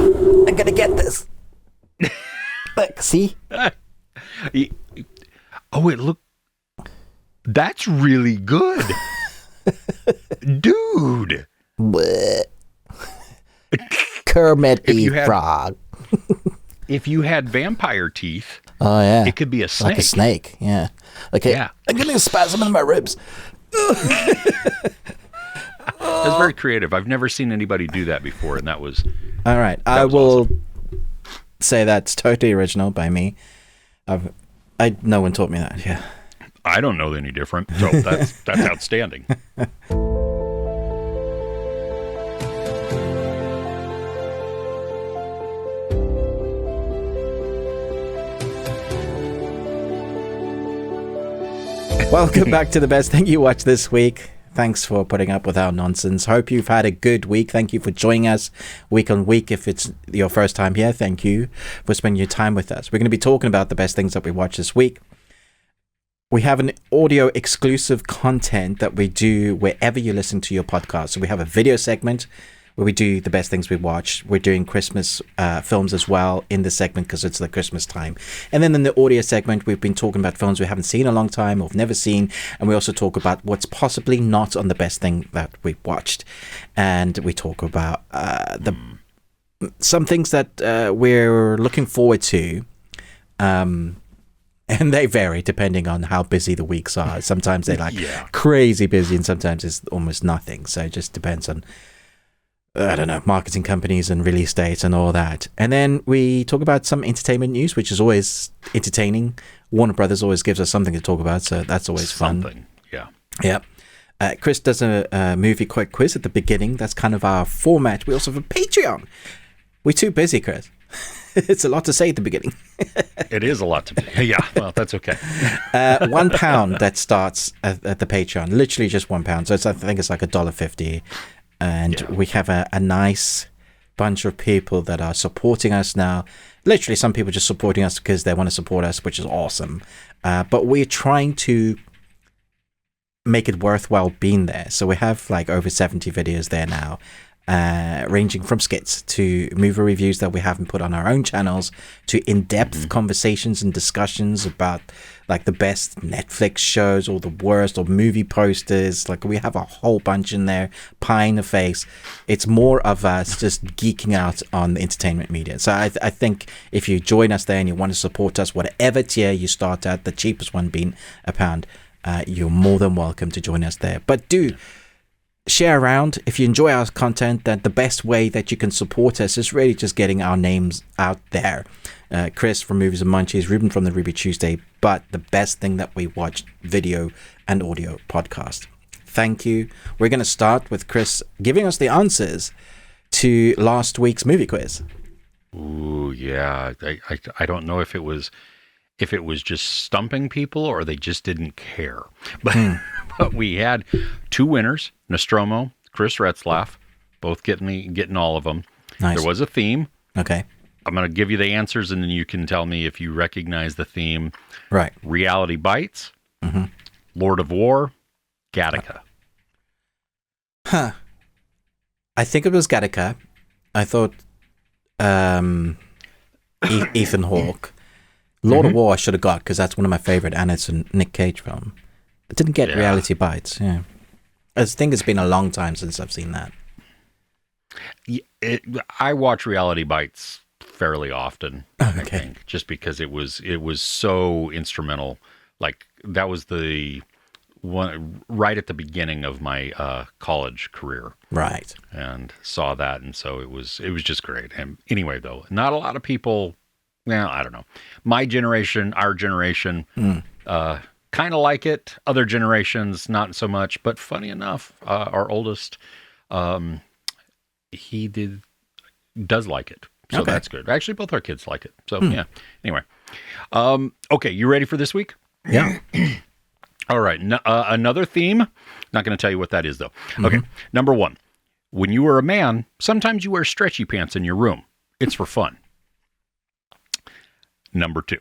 I'm gonna get this. Look, see? That's really good. Dude. Kermit the Frog. If you had vampire teeth, oh yeah, it could be a snake. Like a snake, yeah. Okay, yeah. I'm getting a spasm in my ribs. That's very creative. I've never seen anybody do that before, and that was... All right, I will say that's totally original by me. No one taught me that, yeah. I don't know any different, so that's outstanding. Welcome back to the best thing you watched this week. Thanks for putting up with our nonsense. Hope you've had a good week. Thank you for joining us week on week. If it's your first time here, thank you for spending your time with us. We're going to be talking about the best things that we watched this week. We have an audio exclusive content that we do wherever you listen to your podcast. So we have a video segment where we do the best things we watch. We're doing Christmas films as well in the segment because it's the Christmas time. And then in the audio segment, we've been talking about films we haven't seen in a long time or have never seen. And we also talk about what's possibly not on the best thing that we watched. And we talk about some things that we're looking forward to. And they vary depending on how busy the weeks are. Sometimes they're crazy busy and sometimes it's almost nothing. So it just depends on, I don't know, marketing companies and release dates and all that. And then we talk about some entertainment news, which is always entertaining. Warner Brothers always gives us something to talk about, so that's always fun. Something, yeah. Yeah. Chris does a movie quick quiz at the beginning. That's kind of our format. We also have a Patreon. We're too busy, Chris. It's a lot to say at the beginning. It is a lot to be. Yeah, well, that's okay. £1 that starts at the Patreon. Literally just £1. So I think it's like $1.50. And we have a nice bunch of people that are supporting us now. Literally, some people just supporting us because they want to support us, which is awesome. But we're trying to make it worthwhile being there. So we have like over 70 videos there now, ranging from skits to movie reviews that we haven't put on our own channels to in-depth conversations and discussions about like the best Netflix shows or the worst or movie posters. Like we have a whole bunch in there, pie in the face. It's more of us just geeking out on the entertainment media. So I think if you join us there and you want to support us, whatever tier you start at, the cheapest one being £1, you're more than welcome to join us there. But do share around. If you enjoy our content, then the best way that you can support us is really just getting our names out there. Chris from Movies and Munchies, Ruben from the Ruby Tuesday, but the best thing that we watched, video and audio podcast. Thank you. We're going to start with Chris giving us the answers to last week's movie quiz. Ooh, yeah. I don't know if it was just stumping people or they just didn't care. But we had two winners, Nostromo, Chris Retzlaff, both getting all of them. Nice. There was a theme. Okay. I'm going to give you the answers, and then you can tell me if you recognize the theme. Right. Reality Bites, Lord of War, Gattaca. Huh. I think it was Gattaca. I thought Ethan Hawke. Lord of War I should have got because that's one of my favorite, and it's a Nick Cage film. I didn't get Reality Bites. Yeah, I think it's been a long time since I've seen that. I watch Reality Bites fairly often. Okay. I think, just because it was so instrumental. Like that was the one right at the beginning of my college career. Right. And saw that, and so it was just great. And anyway, though, not a lot of people. Well, I don't know. My generation, our generation, kind of like it. Other generations, not so much. But funny enough, our oldest, he does like it. So that's good. Actually, both our kids like it. So yeah. Anyway, okay, you ready for this week? Yeah. All right. Another theme. Not going to tell you what that is, though. Okay. Number 1. When you are a man, sometimes you wear stretchy pants in your room. It's for fun. Number 2.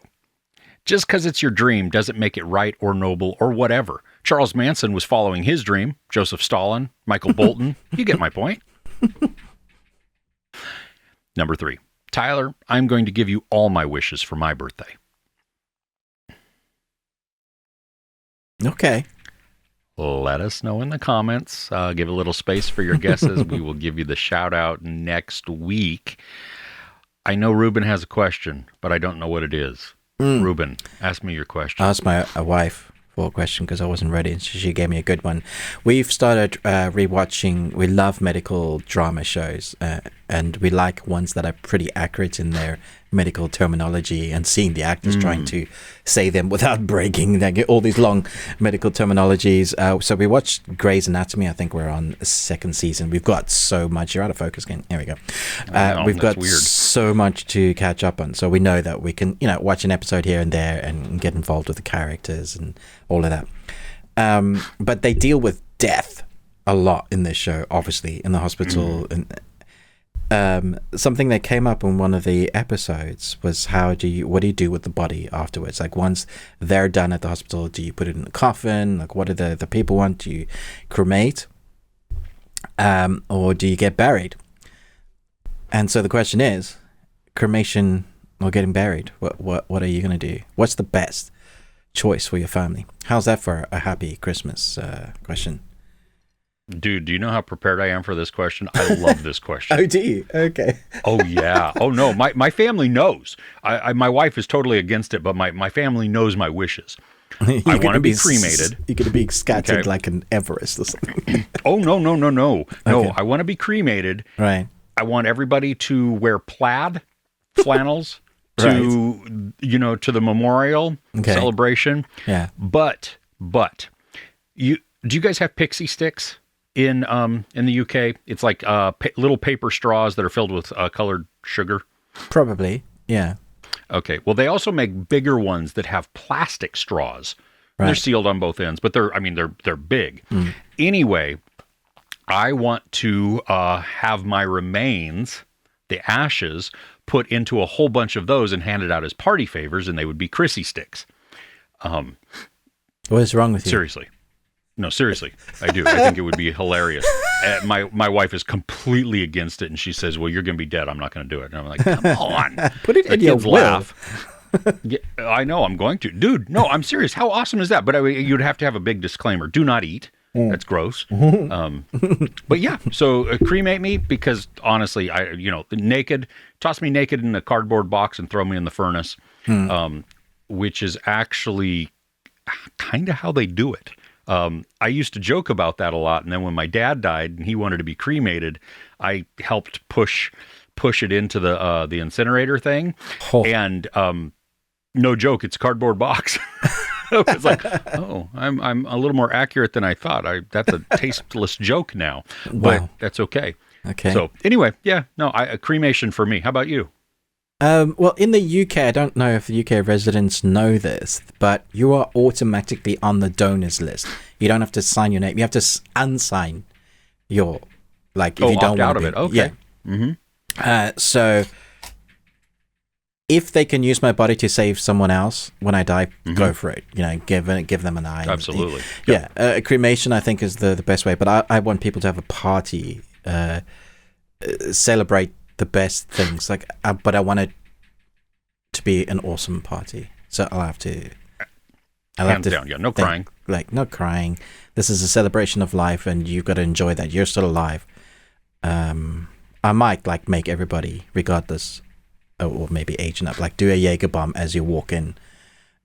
Just because it's your dream doesn't make it right or noble or whatever. Charles Manson was following his dream. Joseph Stalin, Michael Bolton. You get my point. Number 3. Tyler, I'm going to give you all my wishes for my birthday. Okay. Let us know in the comments. Give a little space for your guesses. We will give you the shout out next week. I know Ruben has a question, but I don't know what it is. Ruben, ask me your question. I asked my wife for a question because I wasn't ready, and she gave me a good one. We've started rewatching. We love medical drama shows, and we like ones that are pretty accurate in their medical terminology, and seeing the actors trying to say them without breaking all these long medical terminologies. So we watched Grey's Anatomy. I think we're on the 2nd season. We've got so much. You're out of focus again. Here we go. We've got so much to catch up on. So we know that we can, watch an episode here and there and get involved with the characters and all of that. But they deal with death a lot in this show, obviously, in the hospital. And something that came up in one of the episodes was what do you do with the body afterwards? Like, once they're done at the hospital, do you put it in a coffin? Like, what do the people want? Do you cremate? Or do you get buried? And so the question is, cremation or getting buried? What are you going to do? What's the best choice for your family? How's that for a happy Christmas question? Dude, do you know how prepared I am for this question? I love this question. Oh, do you? Okay. Oh, yeah. Oh, no. My family knows. My wife is totally against it, but my family knows my wishes. I want to be cremated. You're going to be scattered like an Everest or something. Oh, no. No, Okay. I want to be cremated. Right. I want everybody to wear plaid flannels to the memorial celebration. Yeah. But do you guys have pixie sticks in the UK? It's like little paper straws that are filled with colored sugar. Probably. Yeah. Okay. Well, they also make bigger ones that have plastic straws. Right. They're sealed on both ends, but they're big. Anyway, I want to have my remains, the ashes, put into a whole bunch of those and handed out as party favors, and they would be Chrissy sticks. What is wrong with you? Seriously. No, seriously, I do. I think it would be hilarious. My wife is completely against it, and she says, "Well, you're going to be dead. I'm not going to do it." And I'm like, "Come on, put it in your will." Laugh. Yeah, I know. I'm going to, dude. No, I'm serious. How awesome is that? But you'd have to have a big disclaimer: do not eat. That's gross. But yeah, so cremate me, because honestly, naked, toss me naked in a cardboard box and throw me in the furnace, which is actually kind of how they do it. I used to joke about that a lot, and then when my dad died and he wanted to be cremated, I helped push it into the incinerator thing, and no joke, it's a cardboard box. I was like, oh, I'm a little more accurate than I thought. That's a tasteless joke now, but that's okay. Okay. So anyway, yeah, no, a cremation for me. How about you? Well, in the UK, I don't know if the UK residents know this, but you are automatically on the donors list. You don't have to sign your name. You have to unsign your, if you don't want to be. It. Okay. Yeah. Mm-hmm. So if they can use my body to save someone else when I die, go for it. Give them an eye. Absolutely. Yeah. Cremation, I think, is the best way. But I want people to have a party, celebrate the best things, but I want it to be an awesome party. So I'll have to hands down. Yeah, no crying. No crying. This is a celebration of life, and you've got to enjoy that you're still alive. I might make everybody, regardless, or maybe aging up, do a Jaeger bomb as you walk in,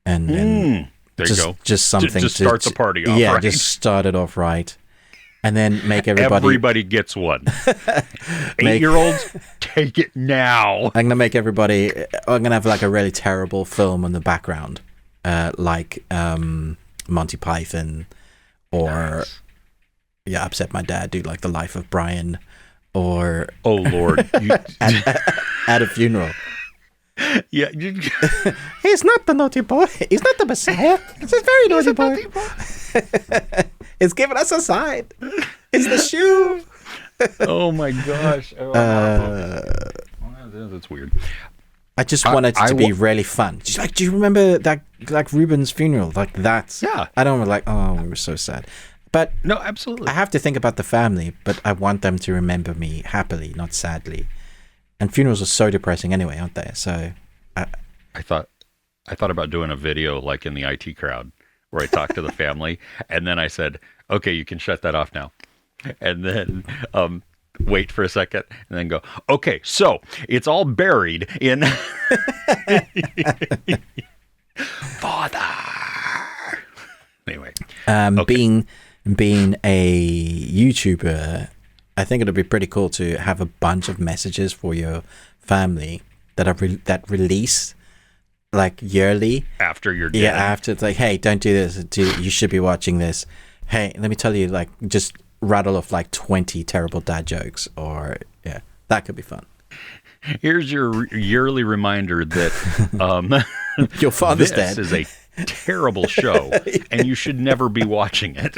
and there you go. Just something to start the party off. Yeah, right? Just start it off right. And then make everybody gets one. 8-year-olds, take it now. I'm gonna make everybody. I'm gonna have a really terrible film in the background, Monty Python, or upset my dad. Do The Life of Brian, or oh Lord, at a funeral. Yeah, he's not the naughty boy. He's not the Messiah. He's a very naughty boy. It's giving us a sign. It's the shoe. Oh my gosh. That's weird. I just wanted it to be really fun. Just do you remember that, Ruben's funeral? That. Yeah. I don't we were so sad. But no, absolutely. I have to think about the family, but I want them to remember me happily, not sadly. And funerals are so depressing anyway, aren't they? So I thought about doing a video like in the IT crowd where I talked to the family, and then I said, "Okay, you can shut that off now," and then wait for a second, and then go, "Okay, so it's all buried in Father." Anyway, okay. Being a YouTuber, I think it'll be pretty cool to have a bunch of messages for your family that release like yearly after you're dead. Yeah, after it's like, hey, don't do this. You should be watching this. Hey, let me tell you, like, just rattle off like 20 terrible dad jokes, or yeah, that could be fun. Here's your yearly reminder that your father's dead. This is a terrible show, and you should never be watching it.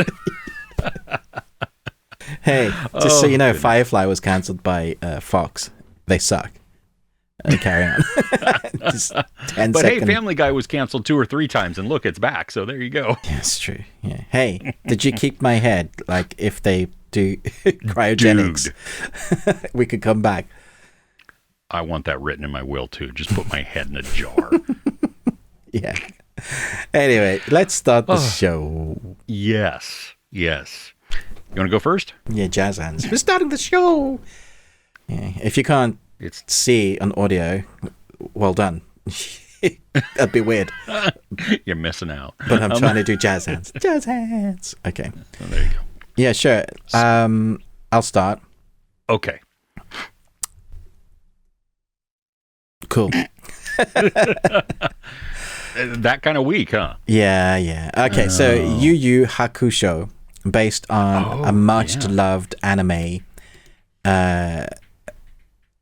Hey, just so you know, goodness. Firefly was cancelled by Fox. They suck. Carry on. Just 10 but seconds. Hey, Family Guy was canceled 2 or 3 times, and look, it's back. So there you go. Yeah, it's true. Yeah. Hey, did you keep my head? Like, if they do cryogenics, we could come back. I want that written in my will too. Just put my head in a jar. Yeah. Anyway, let's start the show. Yes. You want to go first? Yeah, jazz hands. We're starting the show. Yeah. If you can't see on audio, well done. That'd be weird. You're missing out. But I'm trying to do jazz hands. Jazz hands. Okay. Oh, there you go. Yeah, sure. I'll start. Okay. Cool. That kind of week, huh? Yeah. Okay, so Yu Hakusho, based on a much-loved anime.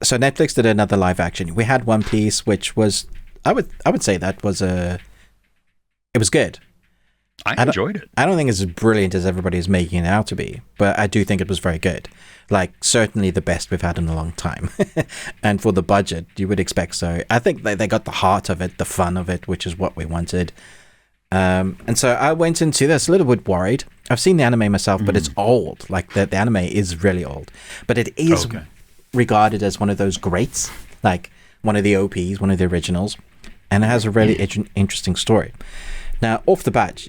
So Netflix did another live action. We had One Piece, which was, I would say that was it was good. I enjoyed it. I don't think it's as brilliant as everybody is making it out to be, but I do think it was very good. Like, certainly the best we've had in a long time. And for the budget, you would expect so. I think they got the heart of it, the fun of it, which is what we wanted. And so I went into this a little bit worried. I've seen the anime myself, but it's old. Like, the anime is really old. But it is regarded as one of those greats, like one of the OPs, one of the originals. And it has a really interesting story. Now, off the bat,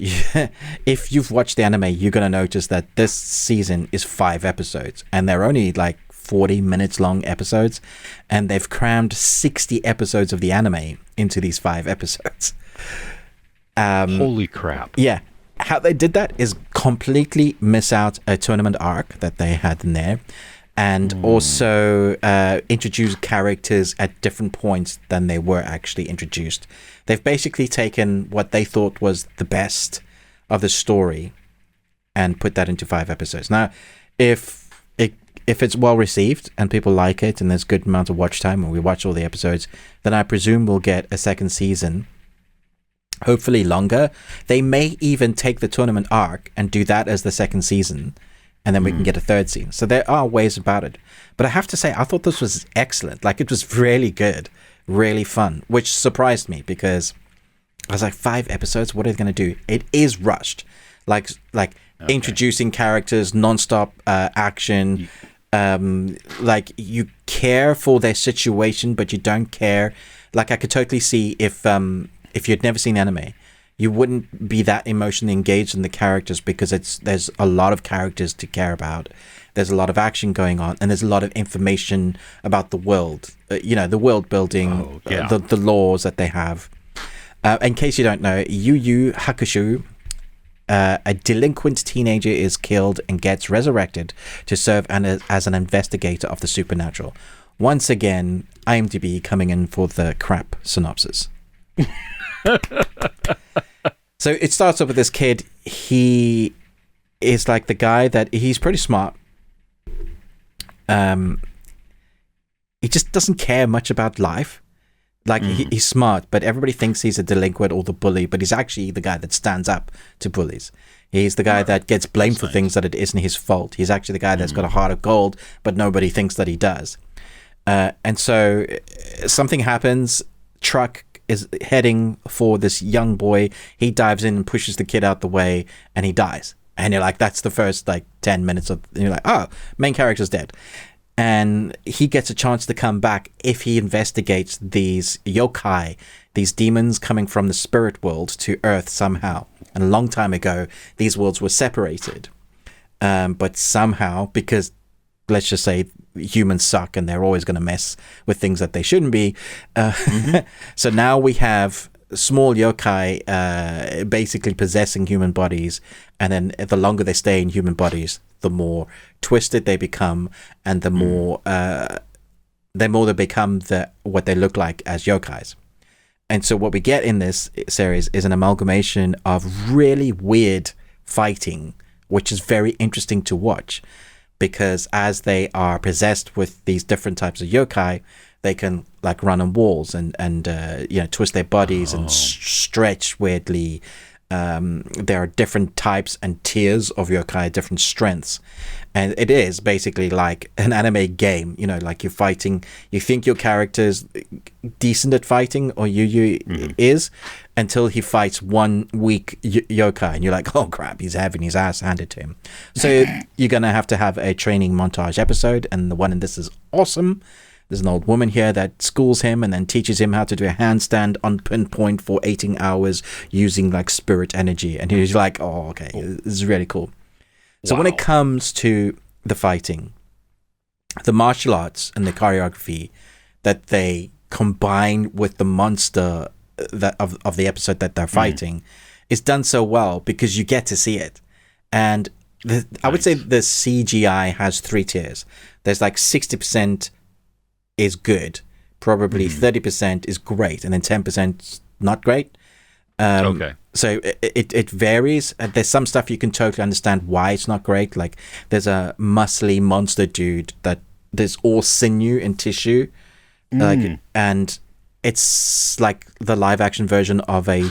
if you've watched the anime, you're going to notice that this season is 5 episodes, and they're only like 40 minutes long episodes, and they've crammed 60 episodes of the anime into these 5 episodes. Holy crap. Yeah. How they did that is completely miss out a tournament arc that they had in there, and also introduce characters at different points than they were actually introduced. They've basically taken what they thought was the best of the story and put that into 5 episodes. Now, if it's well received and people like it and there's good amount of watch time and we watch all the episodes, then I presume we'll get a second season, hopefully longer. They may even take the tournament arc and do that as the second season, and then we can get a third season. So there are ways about it. But I have to say, I thought this was excellent. Like, it was really good. Really fun, which surprised me because I was like, 5 episodes, what are they going to do? It is rushed, like introducing characters, non-stop action. Like, you care for their situation, but you don't care. Like, I could totally see if you'd never seen anime, you wouldn't be that emotionally engaged in the characters because there's a lot of characters to care about. There's a lot of action going on, and there's a lot of information about the world. The world building, the laws that they have. In case you don't know, Yu Hakusho, a delinquent teenager is killed and gets resurrected to serve as an investigator of the supernatural. Once again, IMDb coming in for the crap synopsis. So it starts off with this kid. He is like the guy that he's pretty smart. He just doesn't care much about life. Like, he's smart, but everybody thinks he's a delinquent or the bully, but he's actually the guy that stands up to bullies. He's the guy that gets blamed for things that it isn't his fault. He's actually the guy that's got a heart of gold, but nobody thinks that he does. And so something happens. Truck is heading for this young boy. He dives in and pushes the kid out the way, and he dies. And you're like, that's the first 10 minutes of, and you're like, oh, main character's dead. and he gets a chance to come back if he investigates these yokai, these demons coming from the spirit world to Earth somehow. And a long time ago, these worlds were separated. But somehow, because let's just say humans suck and they're always going to mess with things that they shouldn't be. So now we have small yokai basically possessing human bodies. And then the longer they stay in human bodies, the more twisted they become, and the more they become what they look like as yokais. And so what we get in this series is an amalgamation of really weird fighting, which is very interesting to watch, because as they are possessed with these different types of yokai, they can like run on walls and twist their bodies and stretch weirdly. There are different types and tiers of yokai, different strengths, and it is basically like an anime game. Like you're fighting, you think your character's decent at fighting, or Yu is, until he fights one weak yokai, and you're like, oh crap, he's having his ass handed to him. So you're gonna have a training montage episode, and the one in this is awesome. There's an old woman here that schools him and then teaches him how to do a handstand on pinpoint for 18 hours using like spirit energy. And he's like, oh, okay, this is really cool. So when it comes to the fighting, the martial arts and the choreography that they combine with the monster of the episode that they're fighting is done so well because you get to see it. And I would say the CGI has 3 tiers. There's like 60% is good, probably 30% is great, and then 10% not great. So it varies. There's some stuff you can totally understand why it's not great. Like there's a muscly monster dude that there's all sinew and tissue, and it's like the live action version of a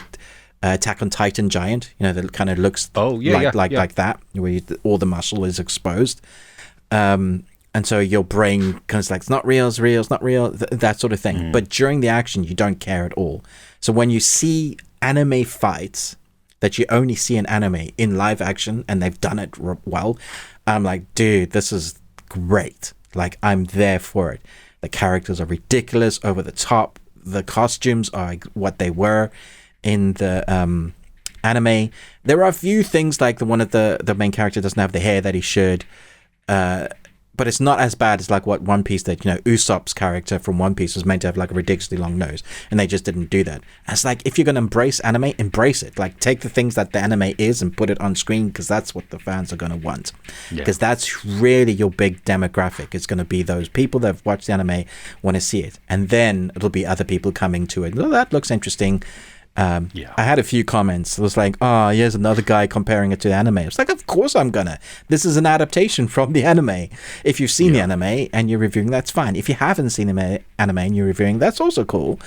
Attack on Titan giant. That kind of looks like that, where all the muscle is exposed. And so your brain kind of like, it's not real, it's not real, that sort of thing. But during the action, you don't care at all. So when you see anime fights that you only see in anime in live action, and they've done it well, I'm like, dude, this is great. Like, I'm there for it. The characters are ridiculous, over the top. The costumes are what they were in the anime. There are a few things like the main character doesn't have the hair that he should. But it's not as bad as like what One Piece did. Usopp's character from One Piece was meant to have like a ridiculously long nose, and they just didn't do that. And it's like, if you're going to embrace anime, embrace it. Like, take the things that the anime is and put it on screen, because that's what the fans are going to want. Because that's really your big demographic. It's going to be those people that have watched the anime, want to see it. And then it'll be other people coming to it. Well, that looks interesting. I had a few comments. It was like, oh, here's another guy comparing it to the anime. It's like, of course I'm gonna. This is an adaptation from the anime. If you've seen the anime and you're reviewing, that's fine. If you haven't seen the anime and you're reviewing, that's also cool.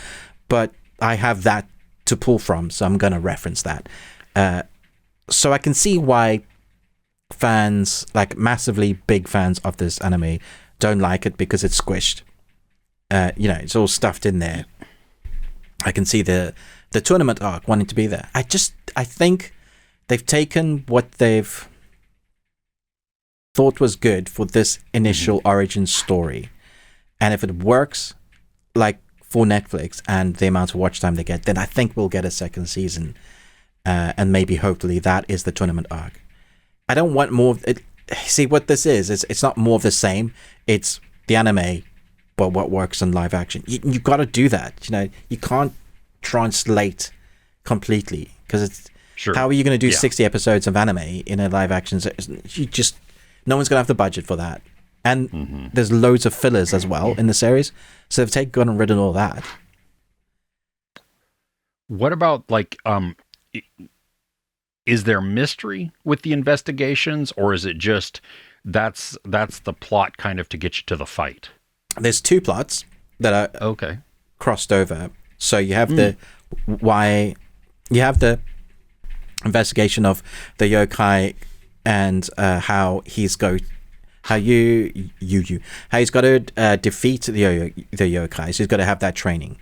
But I have that to pull from, so I'm gonna reference that. So I can see why fans, like massively big fans of this anime, don't like it, because it's squished. It's all stuffed in there. I can see the tournament arc wanting to be there. I think they've taken what they've thought was good for this initial origin story, and if it works, like for Netflix and the amount of watch time they get, then I think we'll get a second season, and maybe hopefully that is the tournament arc. I don't want more of it. See, what this is it's not more of the same. It's the anime, but what works in live action. You got to do that. You can't translate completely, because it's how are you going to do 60 episodes of anime in a live action? No one's going to have the budget for that, and there's loads of fillers as well in the series, so they've gone and written all that. What about like is there mystery with the investigations, or is it just that's the plot kind of to get you to the fight? There's 2 plots that are crossed over. So you have the investigation of the yokai, and how he's got to defeat the yokai. So he's got to have that training.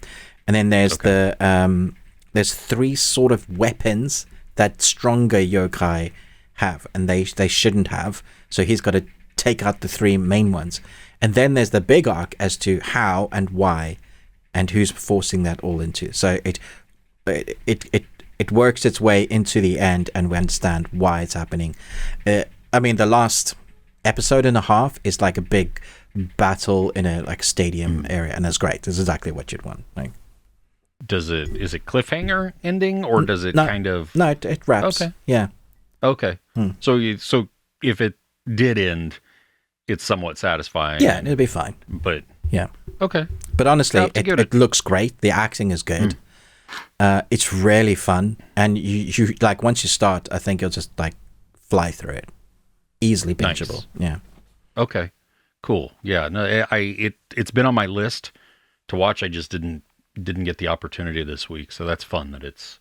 And then there's there's 3 sort of weapons that stronger yokai have, and they shouldn't have. So he's got to take out the three main ones. And then there's the big arc as to how and why and who's forcing that all into. So it works its way into the end, and we understand why it's happening. I mean, the last episode and a half is like a big battle in a like stadium area, and that's great. It's exactly what you'd want. Like, is it cliffhanger ending, or does it kind of? No, it wraps. Okay. Yeah. Okay. So if it did end, it's somewhat satisfying. Yeah, it'll be fine. But yeah. Okay. But honestly, it looks great. The acting is good. It's really fun, and you like once you start, I think you'll just like fly through it, easily bingeable. Nice. Yeah. Okay. Cool. Yeah. No, it's been on my list to watch. I just didn't get the opportunity this week, so that's fun that it's.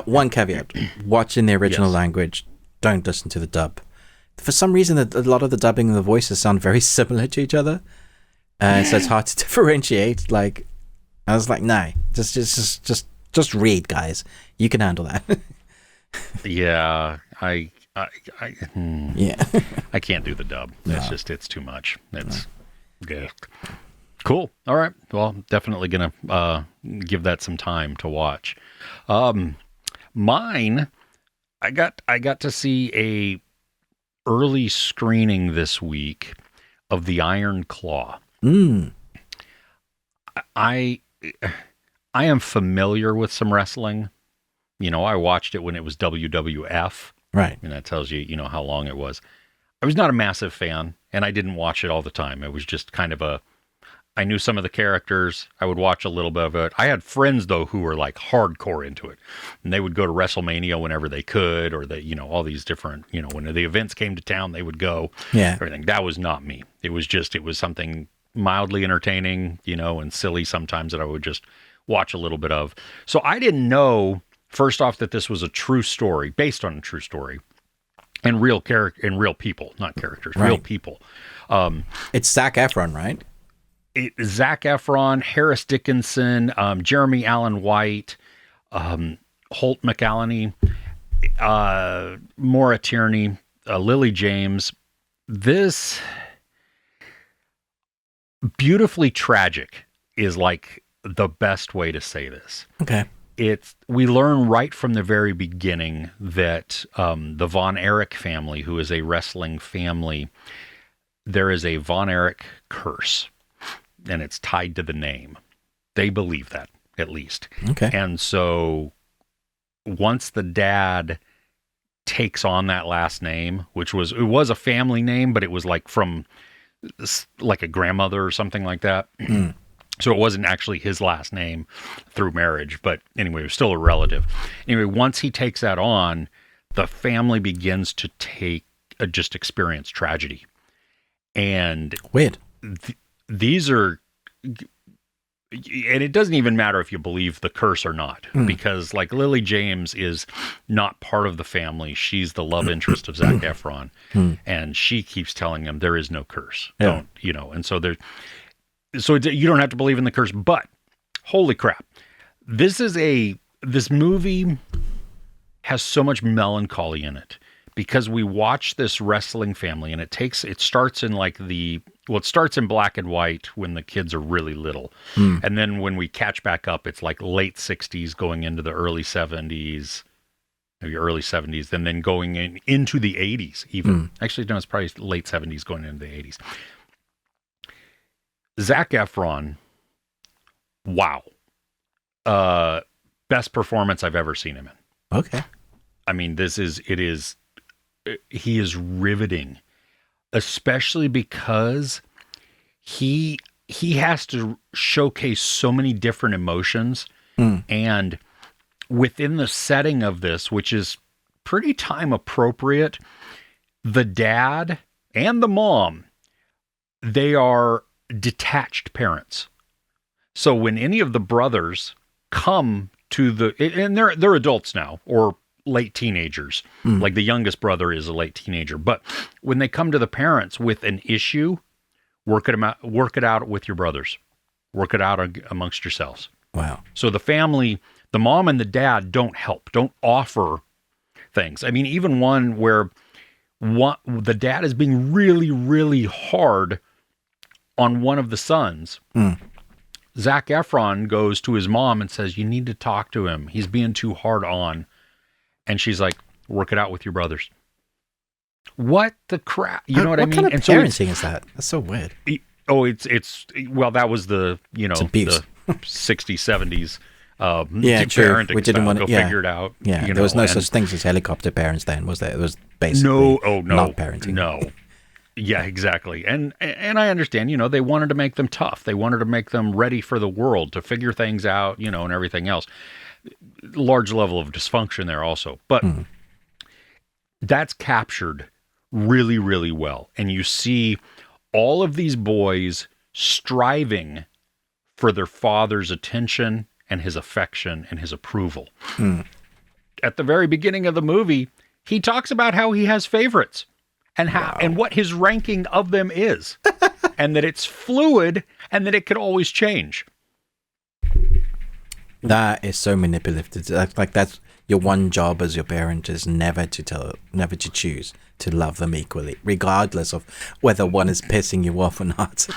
One caveat: watch in the original language. Don't listen to the dub. For some reason, a lot of the dubbing and the voices sound very similar to each other, so it's hard to differentiate. Like, I was like, no, just read, guys. You can handle that. Yeah, yeah. I can't do the dub. No. It's too much. It's yeah. Cool. All right. Well, definitely gonna give that some time to watch. Mine, I got to see a early screening this week of The Iron Claw. I am familiar with some wrestling. You know, I watched it when it was WWF. Right. And that tells you, how long it was. I was not a massive fan, and I didn't watch it all the time. It was just kind of I knew some of the characters. I would watch a little bit of it. I had friends, though, who were like hardcore into it. And they would go to WrestleMania whenever they could, or all these different, when the events came to town, they would go. Yeah. Everything. That was not me. It was something mildly entertaining, and silly sometimes that I would just watch a little bit of. So I didn't know, first off, that this was a true story, based on a true story, and real people, not characters, right. Real people. It's Zac Efron, right? Zac Efron, Harris Dickinson, Jeremy Allen White, Holt McCallany, Maura Tierney, Lily James. This beautifully tragic is like the best way to say this. Okay. We learn right from the very beginning that the Von Erich family, who is a wrestling family, there is a Von Erich curse, and it's tied to the name. They believe that, at least. Okay. And so once the dad takes on that last name, it was a family name, but it was like from like a grandmother or something like that. So it wasn't actually his last name through marriage, but anyway, it was still a relative. Anyway, once he takes that on, the family begins to just experience tragedy. And weird. These are, and it doesn't even matter if you believe the curse or not, because like Lily James is not part of the family. She's the love interest of Zac Efron, and she keeps telling him there is no curse. Yeah. And so you don't have to believe in the curse, but holy crap. This movie has so much melancholy in it, because we watch this wrestling family, and it starts in it starts in black and white when the kids are really little. And then when we catch back up, it's like late 60s going into the early 70s, maybe early 70s, and then going into the 80s even. Actually, no, it's probably late 70s going into the 80s. Zac Efron, wow. Best performance I've ever seen him in. Okay. I mean, he is riveting, especially because he has to showcase so many different emotions. And within the setting of this, which is pretty time appropriate, the dad and the mom, they are detached parents. So when any of the brothers come to and they're adults now, or late teenagers, like the youngest brother is a late teenager, but when they come to the parents with an issue, work it out with your brothers, work it out amongst yourselves. Wow. So the family, the mom and the dad don't offer things. I mean, even one where the dad is being really, really hard on one of the sons. Zac Efron goes to his mom and says, "You need to talk to him. He's being too hard on." And she's like, "Work it out with your brothers." What the crap? You know what I mean? What kind of and parenting is that? That's so weird. Well, that was the, the 60s, 70s. True. We didn't want to figure it out. Yeah, there was no such things as helicopter parents then, was there? It was basically not parenting. No. Yeah, exactly. And I understand, they wanted to make them tough. They wanted to make them ready for the world, to figure things out, and everything else. Large level of dysfunction there also. But that's captured really, really well. And you see all of these boys striving for their father's attention and his affection and his approval. At the very beginning of the movie, he talks about how he has favorites and and what his ranking of them is, and that it's fluid and that it could always change. That is so manipulative. Like that's your one job as your parent, is never to choose to love them equally, regardless of whether one is pissing you off or not.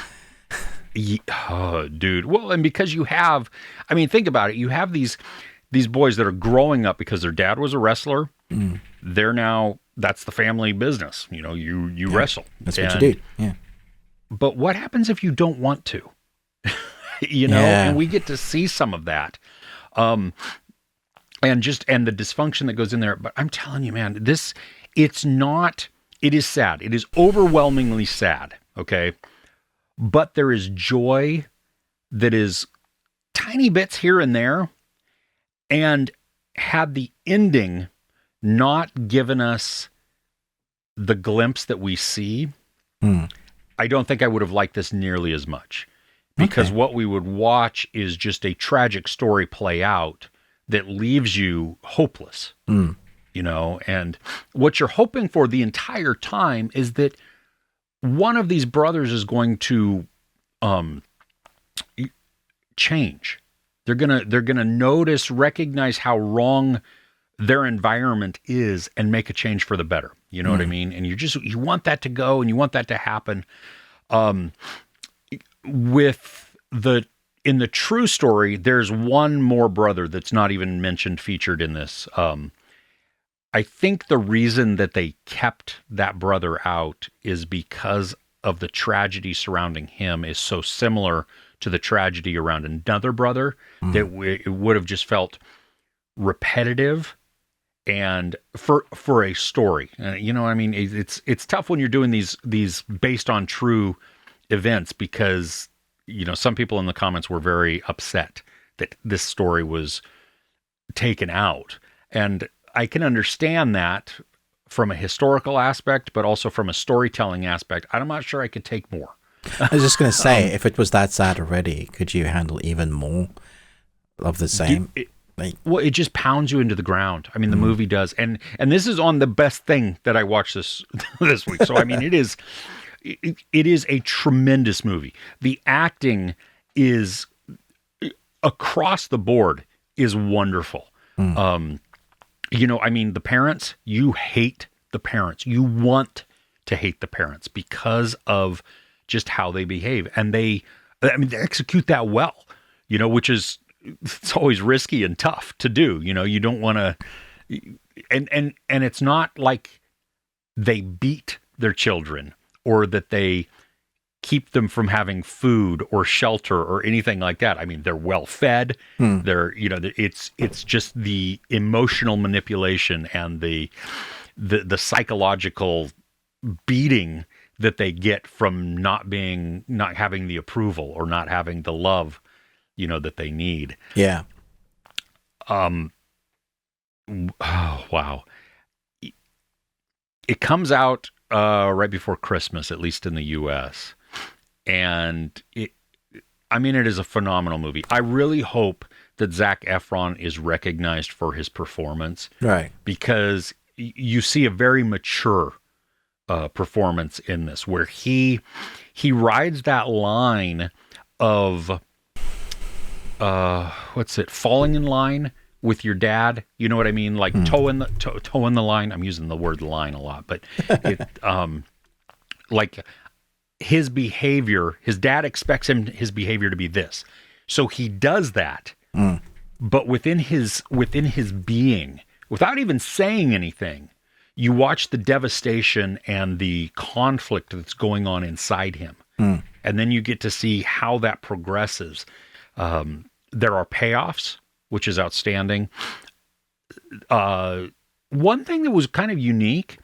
Dude. Well, and because think about it. You have these boys that are growing up because their dad was a wrestler. They're now, that's the family business. You wrestle. That's what you do. Yeah. But what happens if you don't want to? And we get to see some of that. And the dysfunction that goes in there. But I'm telling you, man, it is sad. It is overwhelmingly sad. Okay. But there is joy that is tiny bits here and there. And had the ending not given us the glimpse that we see, I don't think I would have liked this nearly as much. Because what we would watch is just a tragic story play out that leaves you hopeless. And what you're hoping for the entire time is that one of these brothers is going to change. They're gonna recognize how wrong their environment is, and make a change for the better. You know what I mean? And you want that to go, and you want that to happen. In the true story, there's one more brother that's not even mentioned, featured in this. I think the reason that they kept that brother out is because of the tragedy surrounding him is so similar to the tragedy around another brother that it would have just felt repetitive. And for a story, you know what I mean? It's tough when you're doing these based on true events, because some people in the comments were very upset that this story was taken out, and I can understand that from a historical aspect, but also from a storytelling aspect. I'm not sure I could take more. I was just going to say, if it was that sad already, could you handle even more of the same? Well, it just pounds you into the ground. I mean, the movie does, and this is on the best thing that I watched this week. So I mean, it is a tremendous movie. The acting is across the board is wonderful. The parents, you hate the parents. You want to hate the parents because of just how they behave. And they execute that well, which is, it's always risky and tough to do. You don't want to, and it's not like they beat their children or that they keep them from having food or shelter or anything like that. I mean, they're well fed. They're, it's just the emotional manipulation and the psychological beating that they get from not having the approval or not having the love, that they need. Yeah. Oh, wow. It comes out right before Christmas, at least in the US. And it is a phenomenal movie. I really hope that Zac Efron is recognized for his performance. Right. Because you see a very mature performance in this, where he rides that line of falling in line with your dad. You know what I mean? Like towing the line. I'm using the word line a lot, but like his behavior, his dad expects his behavior to be this. So he does that, but within his being, without even saying anything, you watch the devastation and the conflict that's going on inside him. And then you get to see how that progresses. There are payoffs, which is outstanding. One thing that was kind of unique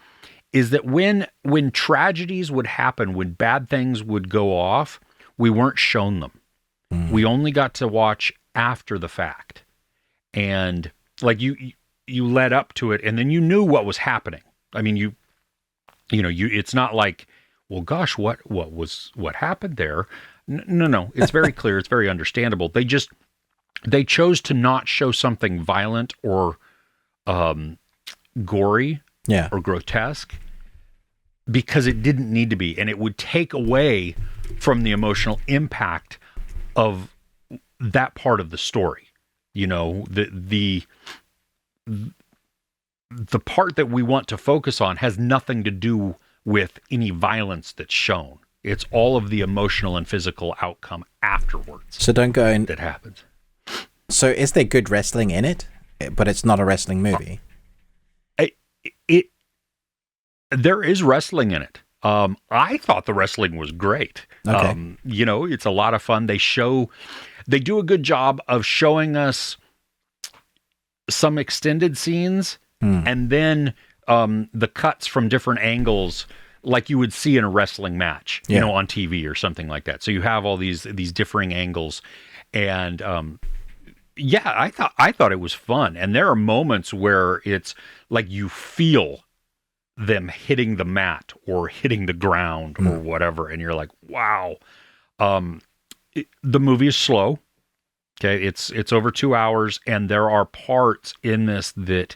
is that when tragedies would happen, when bad things would go off, we weren't shown them. We only got to watch after the fact. And like you led up to it, and then you knew what was happening. I mean, you it's not like, well, gosh, what happened there? No, it's very clear. It's very understandable. They chose to not show something violent or gory or grotesque because it didn't need to be, and it would take away from the emotional impact of that part of the story. You know, the part that we want to focus on has nothing to do with any violence that's shown. It's all of the emotional and physical outcome afterwards. So don't go in. That happens. So is there good wrestling in it, but it's not a wrestling movie? There is wrestling in it. I thought the wrestling was great. Okay. It's a lot of fun. They do a good job of showing us some extended scenes and then the cuts from different angles, like you would see in a wrestling match, on TV or something like that. So you have all these differing angles, and I thought it was fun. And there are moments where it's like you feel them hitting the mat or hitting the ground or whatever, and you're like, wow. The movie is slow. Okay, it's over 2 hours, and there are parts in this that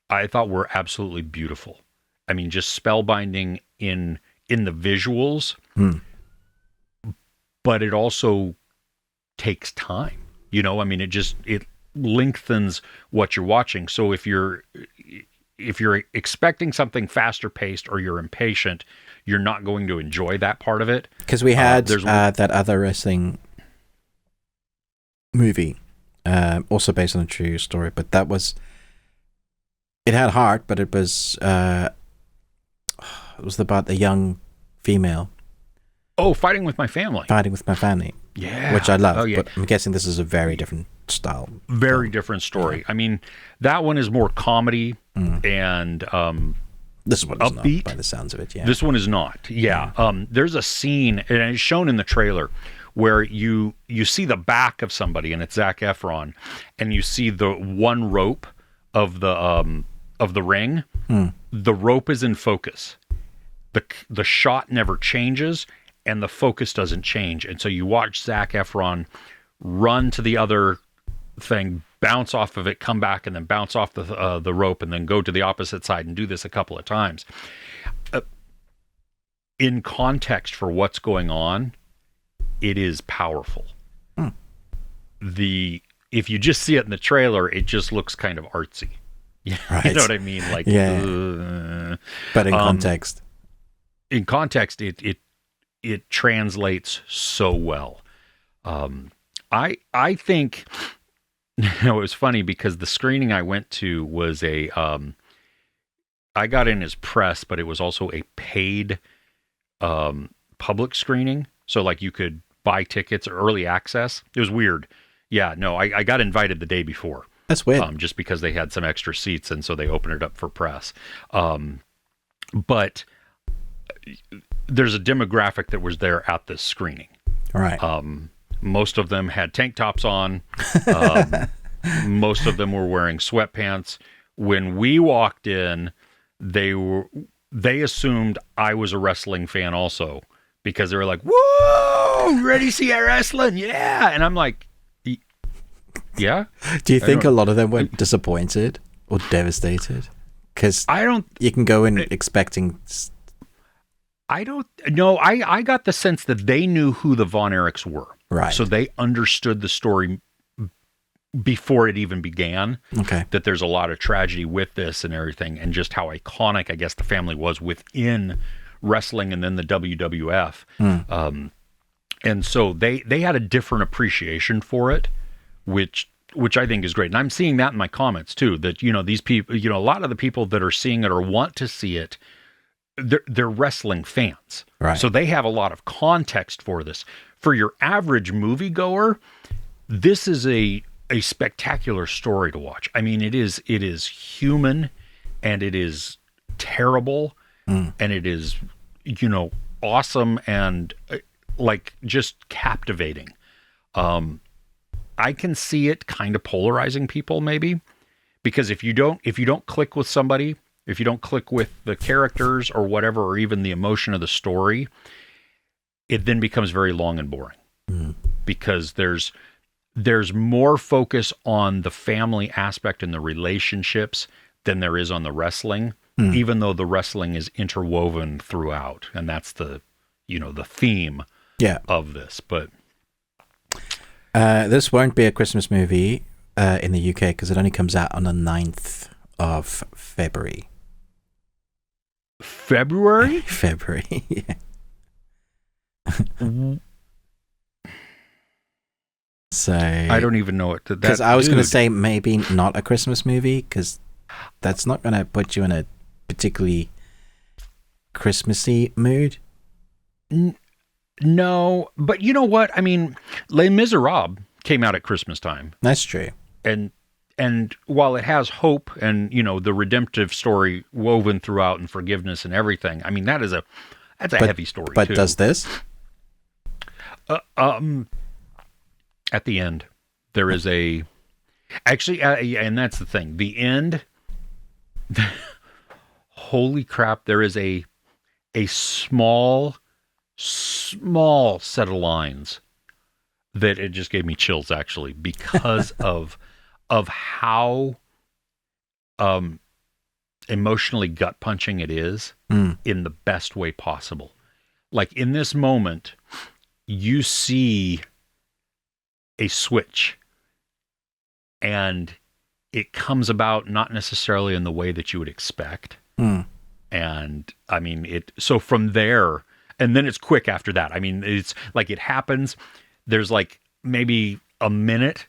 I thought were absolutely beautiful. I mean, just spellbinding in the visuals, but it also takes time. I mean, it lengthens what you're watching. So if you're expecting something faster paced or you're impatient, you're not going to enjoy that part of it. Because we had that other wrestling movie, also based on a true story, but it had heart, but it was about the young female. Oh, Fighting with My Family. Yeah. Which I love. Oh, yeah. But I'm guessing this is a very different style. Very different story. Yeah. I mean, that one is more comedy and this one is upbeat. Not, by the sounds of it. Yeah. This one is not. Yeah. There's a scene, and it's shown in the trailer, where you see the back of somebody, and it's Zac Efron, and you see the one rope of the ring. The rope is in focus. The shot never changes, and the focus doesn't change. And so you watch Zac Efron run to the other thing, bounce off of it, come back, and then bounce off the rope, and then go to the opposite side and do this a couple of times. In context for what's going on, it is powerful. If you just see it in the trailer, it just looks kind of artsy. Right. You know what I mean? Like, but in context. In context, it translates so well. I think it was funny because the screening I went to was I got in as press, but it was also a paid public screening. So like you could buy tickets or early access. It was weird. Yeah, no, I got invited the day before. That's weird. Just because they had some extra seats, and so they opened it up for press. But there's a demographic that was there at this screening. All right. Most of them had tank tops on. Most of them were wearing sweatpants. When we walked in, they assumed I was a wrestling fan also, because they were like, "Whoa, ready to see our wrestling? Yeah!" And I'm like, "Yeah." Do you think a lot of them were disappointed or devastated? Because you can go in expecting. I don't know. I got the sense that they knew who the Von Erichs were. Right. So they understood the story before it even began. Okay. That there's a lot of tragedy with this and everything, and just how iconic I guess the family was within wrestling and then the WWF. And so they had a different appreciation for it, which I think is great. And I'm seeing that in my comments too, that, these people, a lot of the people that are seeing it or want to see it, they're wrestling fans. Right. So they have a lot of context for this. For your average moviegoer, this is a spectacular story to watch. I mean, it is human, and it is terrible, and it is, awesome, and like just captivating. I can see it kind of polarizing people, maybe, because if you don't click with somebody, if you don't click with the characters or whatever, or even the emotion of the story, it then becomes very long and boring. Because there's more focus on the family aspect and the relationships than there is on the wrestling, even though the wrestling is interwoven throughout, and that's the theme of this. But this won't be a Christmas movie in the UK because it only comes out on the 9th of February. February, yeah. So I don't even know what that. Because I was going to say maybe not a Christmas movie, because that's not going to put you in a particularly Christmassy mood. No, but you know what? I mean, Les Miserables came out at Christmas time. That's true. And while it has hope and, the redemptive story woven throughout and forgiveness and everything, I mean, that's a heavy story. But too. Does this? At the end, there is and that's the thing. The end, holy crap, there is a small set of lines that it just gave me chills, actually, because of how emotionally gut punching it is in the best way possible. Like in this moment, you see a switch, and it comes about not necessarily in the way that you would expect. And I mean, so from there, and then it's quick after that. I mean, it's like it happens. There's like maybe a minute,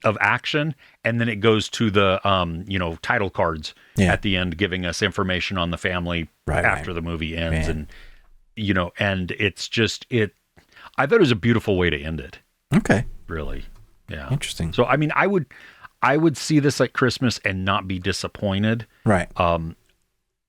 of action, and then it goes to the title cards at the end, giving us information on the family after the movie ends. And and it's just I thought it was a beautiful way to end it. Okay. Really. Yeah. Interesting. So I mean, I would see this at Christmas and not be disappointed. Right.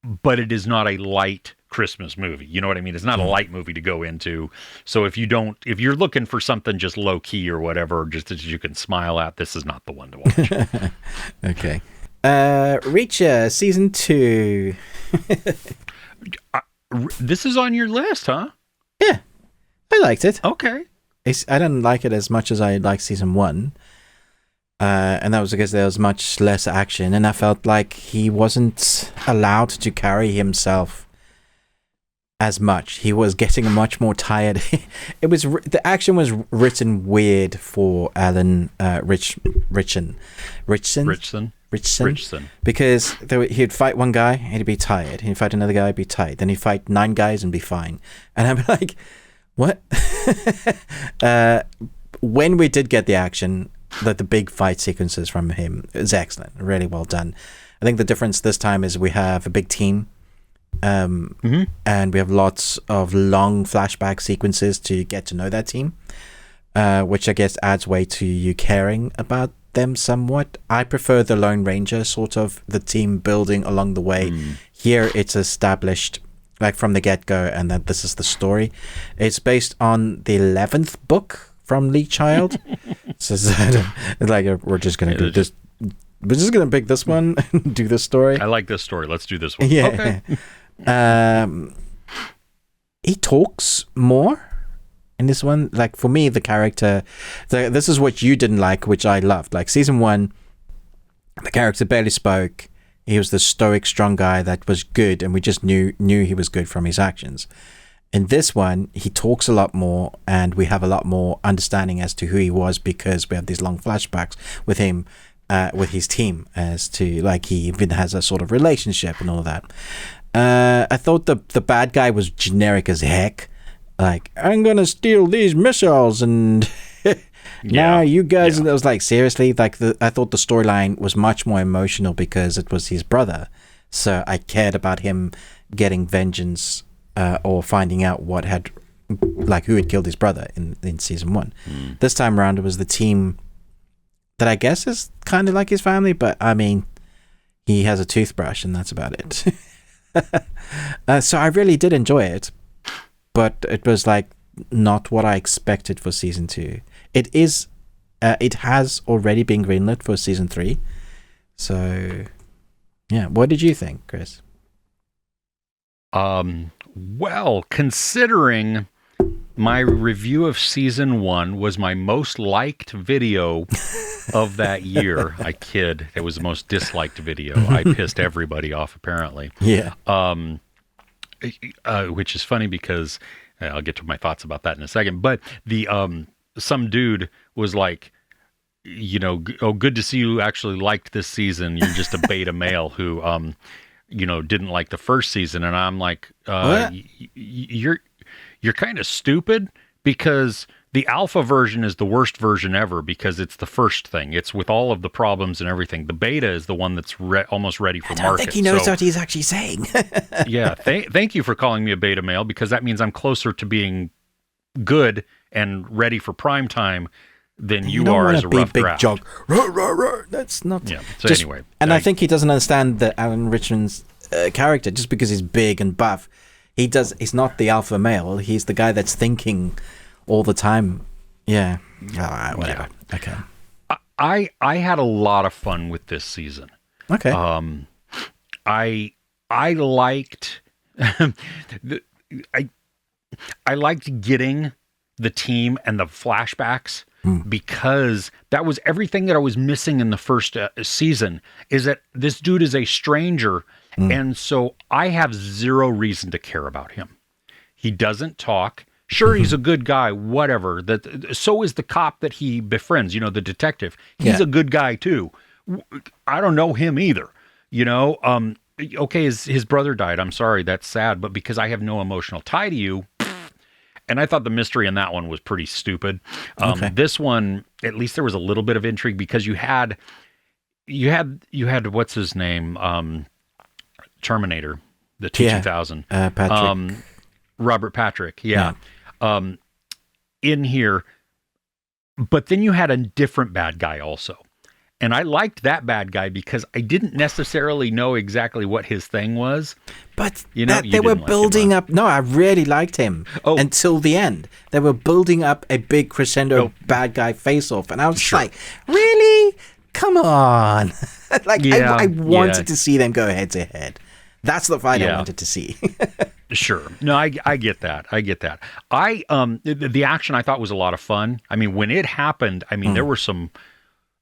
But it is not a light Christmas movie. You know what I mean? It's not a light movie to go into. So if you're looking for something just low key or whatever, just that you can smile at, this is not the one to watch. Okay. Reacher season 2. This is on your list, huh? Yeah. I liked it. Okay. I didn't like it as much as I liked season 1. And that was because there was much less action, and I felt like he wasn't allowed to carry himself as much. He was getting much more tired. The action was written weird for Alan Ritchson, because he'd fight one guy, he'd be tired. He'd fight another guy, he'd be tired. Then he'd fight 9 guys and be fine. And I'm like, what? When we did get the action, the big fight sequences from him is excellent, really well done. I think the difference this time is we have a big team, and we have lots of long flashback sequences to get to know that team, which I guess adds weight to you caring about them somewhat. I prefer the Lone Ranger sort of, the team building along the way. Here it's established like from the get-go, and that this is the story. It's based on the 11th book from Lee Child. So it's like we're just gonna do this. We're just gonna pick this one and do this story. I like this story. Let's do this one. Yeah. Okay. He talks more in this one. Like for me, the character. This is what you didn't like, which I loved. Like season 1, the character barely spoke. He was the stoic, strong guy that was good, and we just knew he was good from his actions. In this one, he talks a lot more, and we have a lot more understanding as to who he was, because we have these long flashbacks with him, with his team, as to like he even has a sort of relationship and all that. I thought the bad guy was generic as heck. Like, I'm gonna steal these missiles, and now you guys. And I was like, seriously, like I thought the storyline was much more emotional because it was his brother, so I cared about him getting vengeance. Or finding out what had, like, who had killed his brother in season 1. This time around, it was the team that I guess is kind of like his family, but I mean, he has a toothbrush and that's about it. So I really did enjoy it, but it was like not what I expected for season 2. It is, it has already been greenlit for season 3. So, yeah, what did you think, Chris? Well, considering my review of season 1 was my most liked video of that year, I kid. It was the most disliked video. I pissed everybody off, apparently. Yeah. Which is funny because I'll get to my thoughts about that in a second. But the some dude was like, you know, oh, good to see you actually liked this season. You're just a beta male who you know, didn't like the first season. And I'm like, you're kind of stupid, because the alpha version is the worst version ever because it's the first thing. It's with all of the problems and everything. The beta is the one that's almost ready for market. I don't think he knows what he's actually saying. Yeah. Thank you for calling me a beta male, because that means I'm closer to being good and ready for prime time than you are as a rough draft. Jog. That's not. Yeah. So anyway, and I think he doesn't understand that Alan Richmond's character, just because he's big and buff. He's not the alpha male. He's the guy that's thinking all the time. Yeah. All right, whatever. Yeah. Okay. I had a lot of fun with this season. Okay. I liked I liked getting the team and the flashbacks, because that was everything that I was missing in the first season, is that this dude is a stranger, and so I have zero reason to care about him. He doesn't talk. Sure, he's a good guy, whatever. So is the cop that he befriends, you know, the detective. He's a good guy too. I don't know him either, you know. Okay, his brother died. I'm sorry, that's sad, but because I have no emotional tie to you. And I thought the mystery in that one was pretty stupid. This one, at least there was a little bit of intrigue, because you had what's his name, Terminator, the T-2000, Patrick. Robert Patrick, yeah. In here, but then you had a different bad guy also. And I liked that bad guy because I didn't necessarily know exactly what his thing was. But they were building up. No, I really liked him until the end. They were building up a big crescendo bad guy face-off. And I was like, really? Come on. I wanted to see them go head-to-head. That's the fight I wanted to see. Sure. No, I get that. The action I thought was a lot of fun. I mean, when it happened, there were some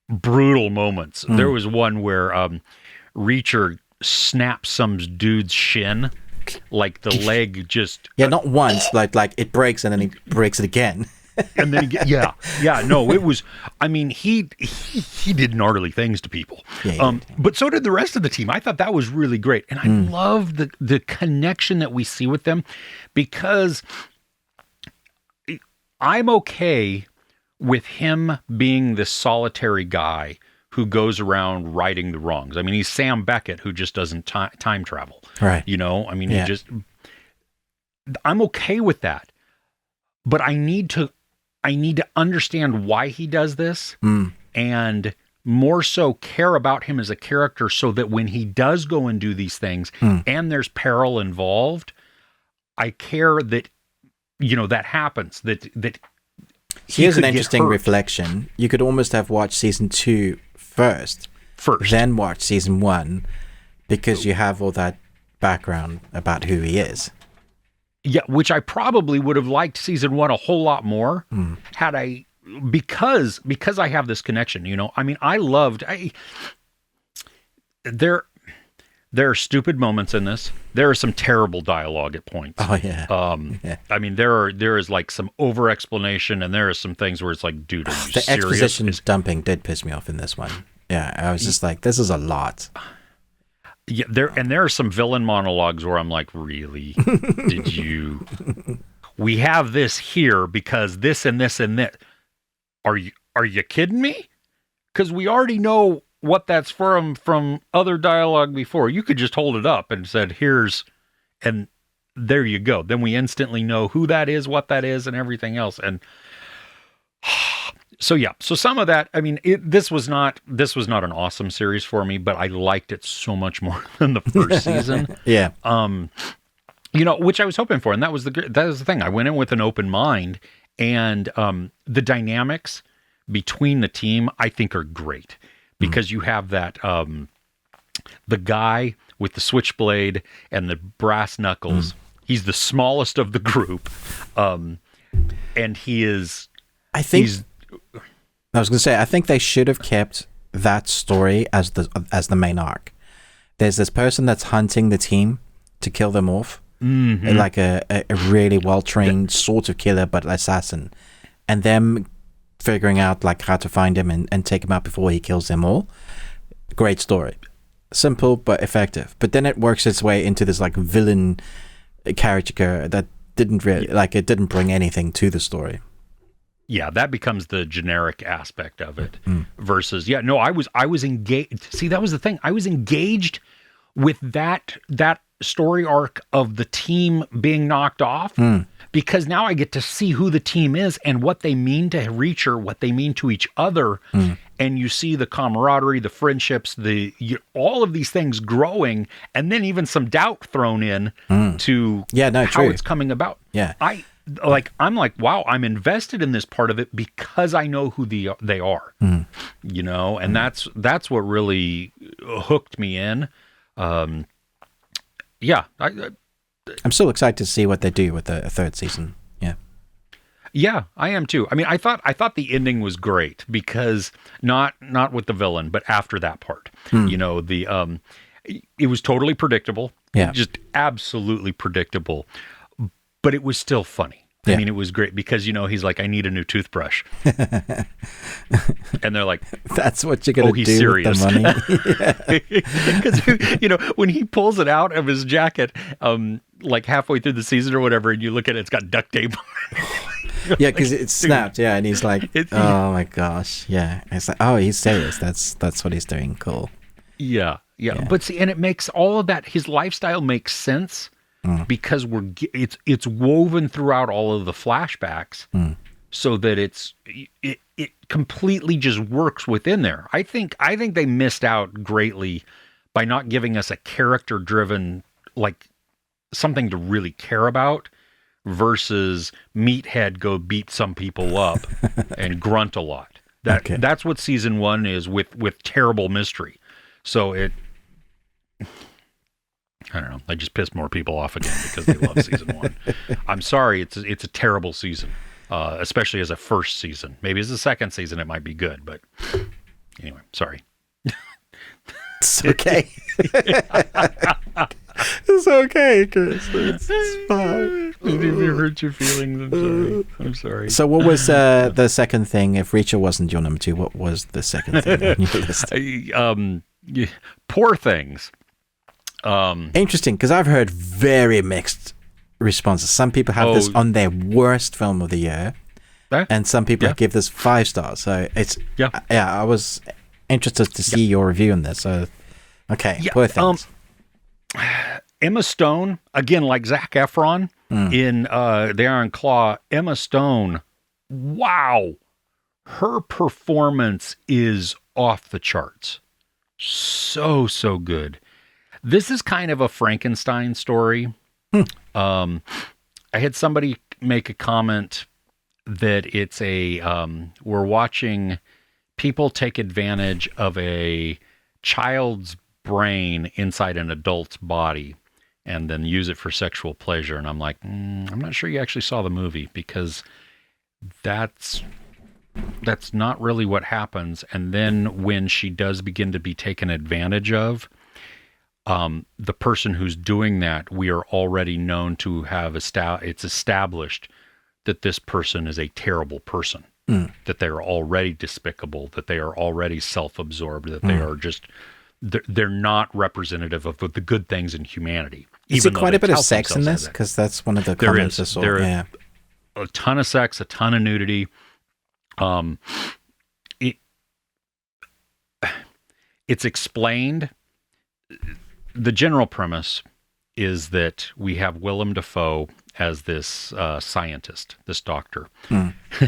brutal moments. There was one where Reacher snaps some dude's shin, like the leg just not once, like it breaks and then he breaks it again. And then no, it was, he did gnarly things to people. But so did the rest of the team. I thought that was really great. And I love the connection that we see with them, because I'm okay with him being this solitary guy who goes around righting the wrongs. He's Sam Beckett, who just doesn't time travel. Right. You know, I'm okay with that. But I need to understand why he does this, and more so care about him as a character, so that when he does go and do these things and there's peril involved, I care that, that happens, that here's an interesting reflection. You could almost have watched season 2 first, then watch season 1, because you have all that background about who he is. Yeah, which I probably would have liked season 1 a whole lot more had I, because I have this connection, There are stupid moments in this. There are some terrible dialogue at points. Oh yeah. Yeah. I mean, there is like some over explanation, and there are some things where it's like, dude, are you The serious? exposition dumping did piss me off in this one. Yeah, I was just like, this is a lot. Yeah, there are some villain monologues where I'm like, really? Did you? We have this here because this and this and this. Are you kidding me? Because we already know what that's from other dialogue before. You could just hold it up and said, here's, and there you go. Then we instantly know who that is, what that is, and everything else. And so yeah, so some of that, I mean, this was not an awesome series for me, but I liked it so much more than the first season. Yeah. Which I was hoping for, and that was the thing. I went in with an open mind, and the dynamics between the team, I think, are great. Because you have that, the guy with the switchblade and the brass knuckles. He's the smallest of the group, and he is. I was going to say, I think they should have kept that story as the main arc. There's this person that's hunting the team to kill them off, like a really well trained sort of killer, but assassin, and them figuring out like how to find him and take him out before he kills them all. Great story. Simple but effective. But then it works its way into this like villain caricature that didn't really it didn't bring anything to the story. Yeah, that becomes the generic aspect of it versus I was engaged. See, that was the thing. I was engaged with that story arc of the team being knocked off. Because now I get to see who the team is and what they mean to Reacher, what they mean to each other. And you see the camaraderie, the friendships, all of these things growing, and then even some doubt thrown in to how it's coming about. Yeah. I'm like, wow, I'm invested in this part of it because I know who they are. And that's what really hooked me in. I'm still excited to see what they do with the third season. Yeah. Yeah, I am too. I mean, I thought the ending was great because not with the villain, but after that part. It was totally predictable. Yeah. Just absolutely predictable. But it was still funny. Yeah. I mean, it was great because, he's like, I need a new toothbrush. And they're like, that's what you're going to do serious? with the money. Because, when he pulls it out of his jacket, like halfway through the season or whatever, and you look at it, it's got duct tape on it. Yeah, because it's snapped. Yeah, and he's like, oh my gosh. Yeah. It's like, oh, he's serious. That's what he's doing. Cool. Yeah. But see, and it makes all of that, his lifestyle makes sense. Because it's woven throughout all of the flashbacks, so that it completely just works within there. I think they missed out greatly by not giving us a character driven, like something to really care about, versus meathead go beat some people up and grunt a lot. That's what season 1 is with terrible mystery. So it. I don't know. I just pissed more people off again because they love season 1. I'm sorry. It's a terrible season, especially as a first season. Maybe as a second season, it might be good. But anyway, sorry. It's okay. It's okay, Chris. It's fine. If you hurt your feelings, I'm sorry. So what was the second thing? If Reacher wasn't your number 2, what was the second thing on your list? Poor Things. Interesting, because I've heard very mixed responses. Some people have this on their worst film of the year, and some people give this 5 stars. So it's I was interested to see your review on this. So Poor Things. Emma Stone, again, like Zac Efron in The Iron Claw. Emma Stone, wow, her performance is off the charts. So good. This is kind of a Frankenstein story. I had somebody make a comment that it's we're watching people take advantage of a child's brain inside an adult's body and then use it for sexual pleasure. And I'm like, I'm not sure you actually saw the movie, because that's not really what happens. And then when she does begin to be taken advantage of, the person who's doing that, we are already known to have it's established that this person is a terrible person, that they are already despicable, that they are already self-absorbed, that they are just, they're not representative of the good things in humanity. Is there quite a bit of sex in this? Because that's one of the comments I saw. There is a ton of sex, a ton of nudity. It's explained. The general premise is that we have Willem Dafoe as this scientist, this doctor.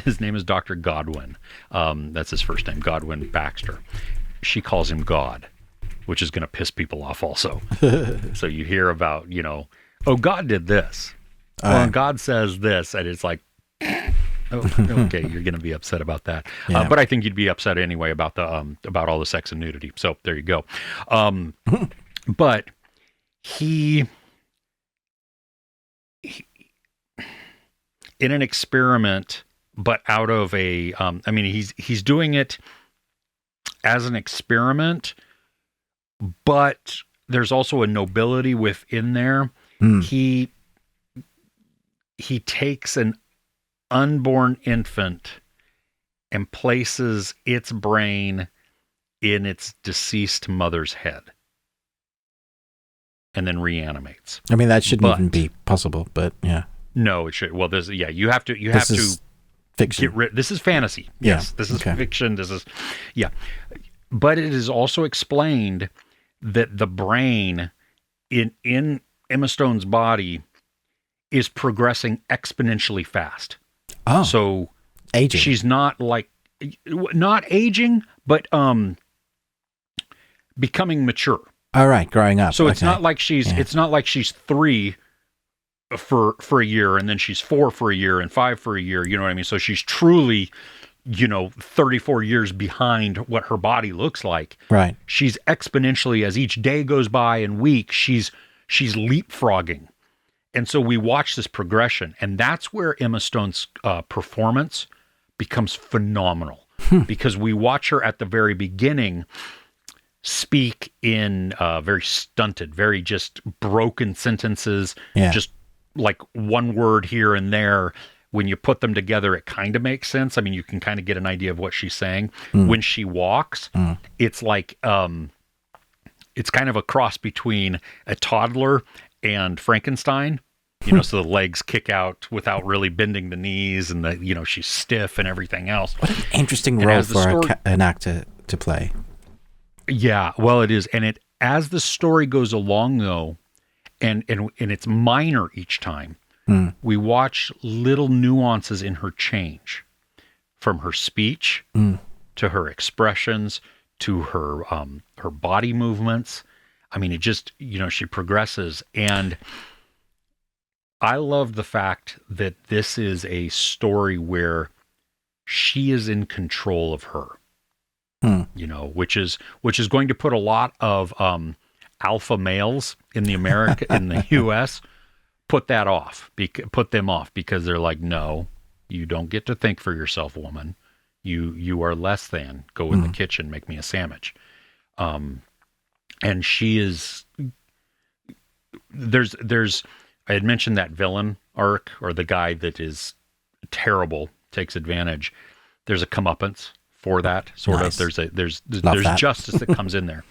His name is Dr. Godwin. That's his first name, Godwin Baxter. She calls him God, which is going to piss people off also. So you hear about, oh, God did this. Well, God says this, and it's like, oh, okay, you're going to be upset about that. Yeah. But I think you'd be upset anyway about about all the sex and nudity. So there you go. But he in an experiment, but out of a, he's doing it as an experiment, but there's also a nobility within there. He takes an unborn infant and places its brain in its deceased mother's head and then reanimates. I mean, that shouldn't even be possible, but yeah. No, it should. Well, you have to fiction. get rid. This is fantasy. Yeah. Yes, this is fiction. This is, but it is also explained that the brain in Emma Stone's body is progressing exponentially fast. Oh, so aging. She's not aging, but becoming mature. All right, growing up. So it's not like she's 3 for a year, and then she's 4 for a year, and 5 for a year. You know what I mean? So she's truly, 34 years behind what her body looks like. Right. She's exponentially, as each day goes by and week, she's leapfrogging. And so we watch this progression, and that's where Emma Stone's performance becomes phenomenal, because we watch her at the very beginning speak in very stunted, very just broken sentences, just like one word here and there. When you put them together, it kind of makes sense. I mean, you can kind of get an idea of what she's saying. When she walks, it's like, it's kind of a cross between a toddler and Frankenstein, so the legs kick out without really bending the knees, and she's stiff and everything else. What an interesting role for an actor to play. Yeah, well, it is. And as the story goes along, though, and it's minor each time, we watch little nuances in her change, from her speech to her expressions to her body movements. I mean, it just, she progresses. And I love the fact that this is a story where she is in control of her, which is going to put a lot of alpha males in the in the US, put them off, because they're like, no, you don't get to think for yourself, woman. You are less than. Go in the kitchen, make me a sandwich. And she is, there's I had mentioned that villain arc, or the guy that is terrible, takes advantage. There's a comeuppance for that sort of. There's justice that comes in there.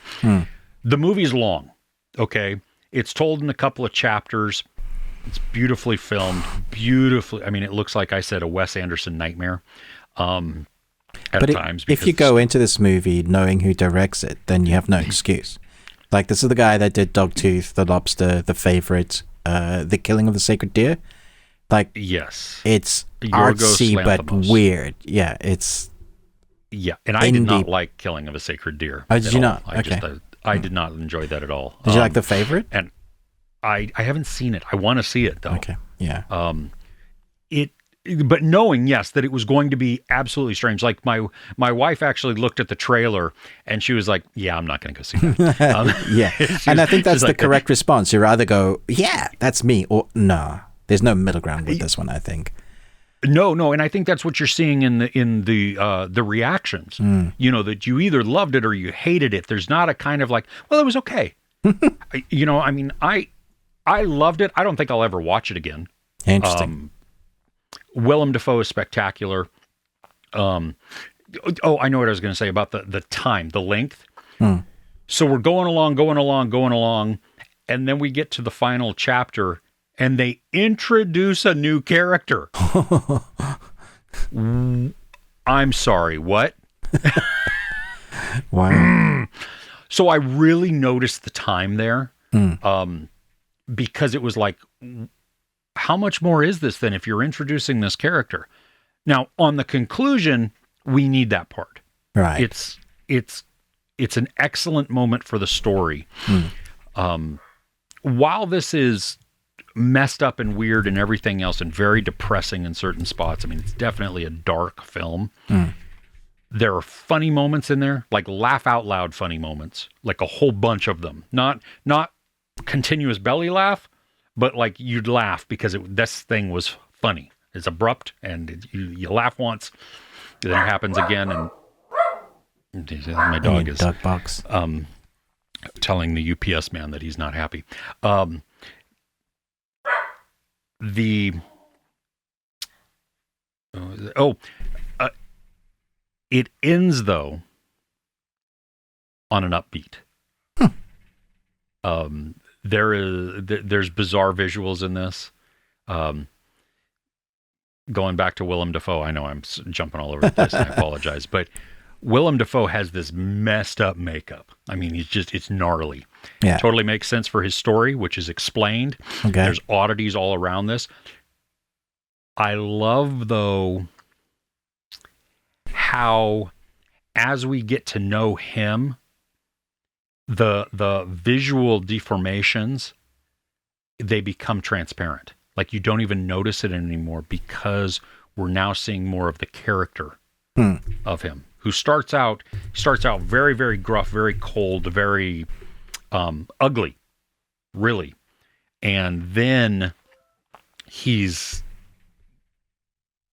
The movie's long. Okay. It's told in a couple of chapters. It's beautifully filmed, beautifully. I mean, it looks like I said a Wes Anderson nightmare. At times. If you go into this movie knowing who directs it, then you have no excuse. Like, this is the guy that did Dogtooth, The Lobster, The Favorite, The Killing of the Sacred Deer. Like, yes, it's Yorgos artsy but Lanthimos. weird. Yeah, it's and I did not like Killing of a Sacred Deer. Oh, did you not? I did not enjoy that at all. Did you like The Favorite? And I haven't seen it. I want to see it though. Okay, yeah. But knowing, yes, that it was going to be absolutely strange. Like my wife actually looked at the trailer and she was like, yeah, I'm not going to go see that. Yeah. And I think that's the correct response. You either go, yeah, that's me, or no. There's no middle ground with this one, I think. No. And I think that's what you're seeing in the reactions, that you either loved it or you hated it. There's not a kind of like, well, it was okay. I loved it. I don't think I'll ever watch it again. Interesting. Willem Dafoe is spectacular. I know what I was going to say about the time, the length. So we're going along, and then we get to the final chapter, and they introduce a new character. I'm sorry, what? Wow. So I really noticed the time there, because it was like, how much more is this than if you're introducing this character? Now, on the conclusion, we need that part. Right. It's an excellent moment for the story. While this is messed up and weird and everything else and very depressing in certain spots, I mean, it's definitely a dark film. There are funny moments in there, like laugh out loud funny moments, like a whole bunch of them. Not continuous belly laugh, but like you'd laugh because this thing was funny. It's abrupt, and you laugh once, then it happens again, and my dog is dog box. Telling the UPS man that he's not happy. It ends though on an upbeat. There's bizarre visuals in this. Going back to Willem Dafoe, I know I'm jumping all over the place, and I apologize, but Willem Dafoe has this messed up makeup. I mean, it's gnarly. Yeah. Totally makes sense for his story, which is explained. Okay. There's oddities all around this. I love, though, how as we get to know him, the visual deformations, they become transparent. Like you don't even notice it anymore because we're now seeing more of the character of him, who starts out very, very gruff, very cold, very ugly, really. And then he's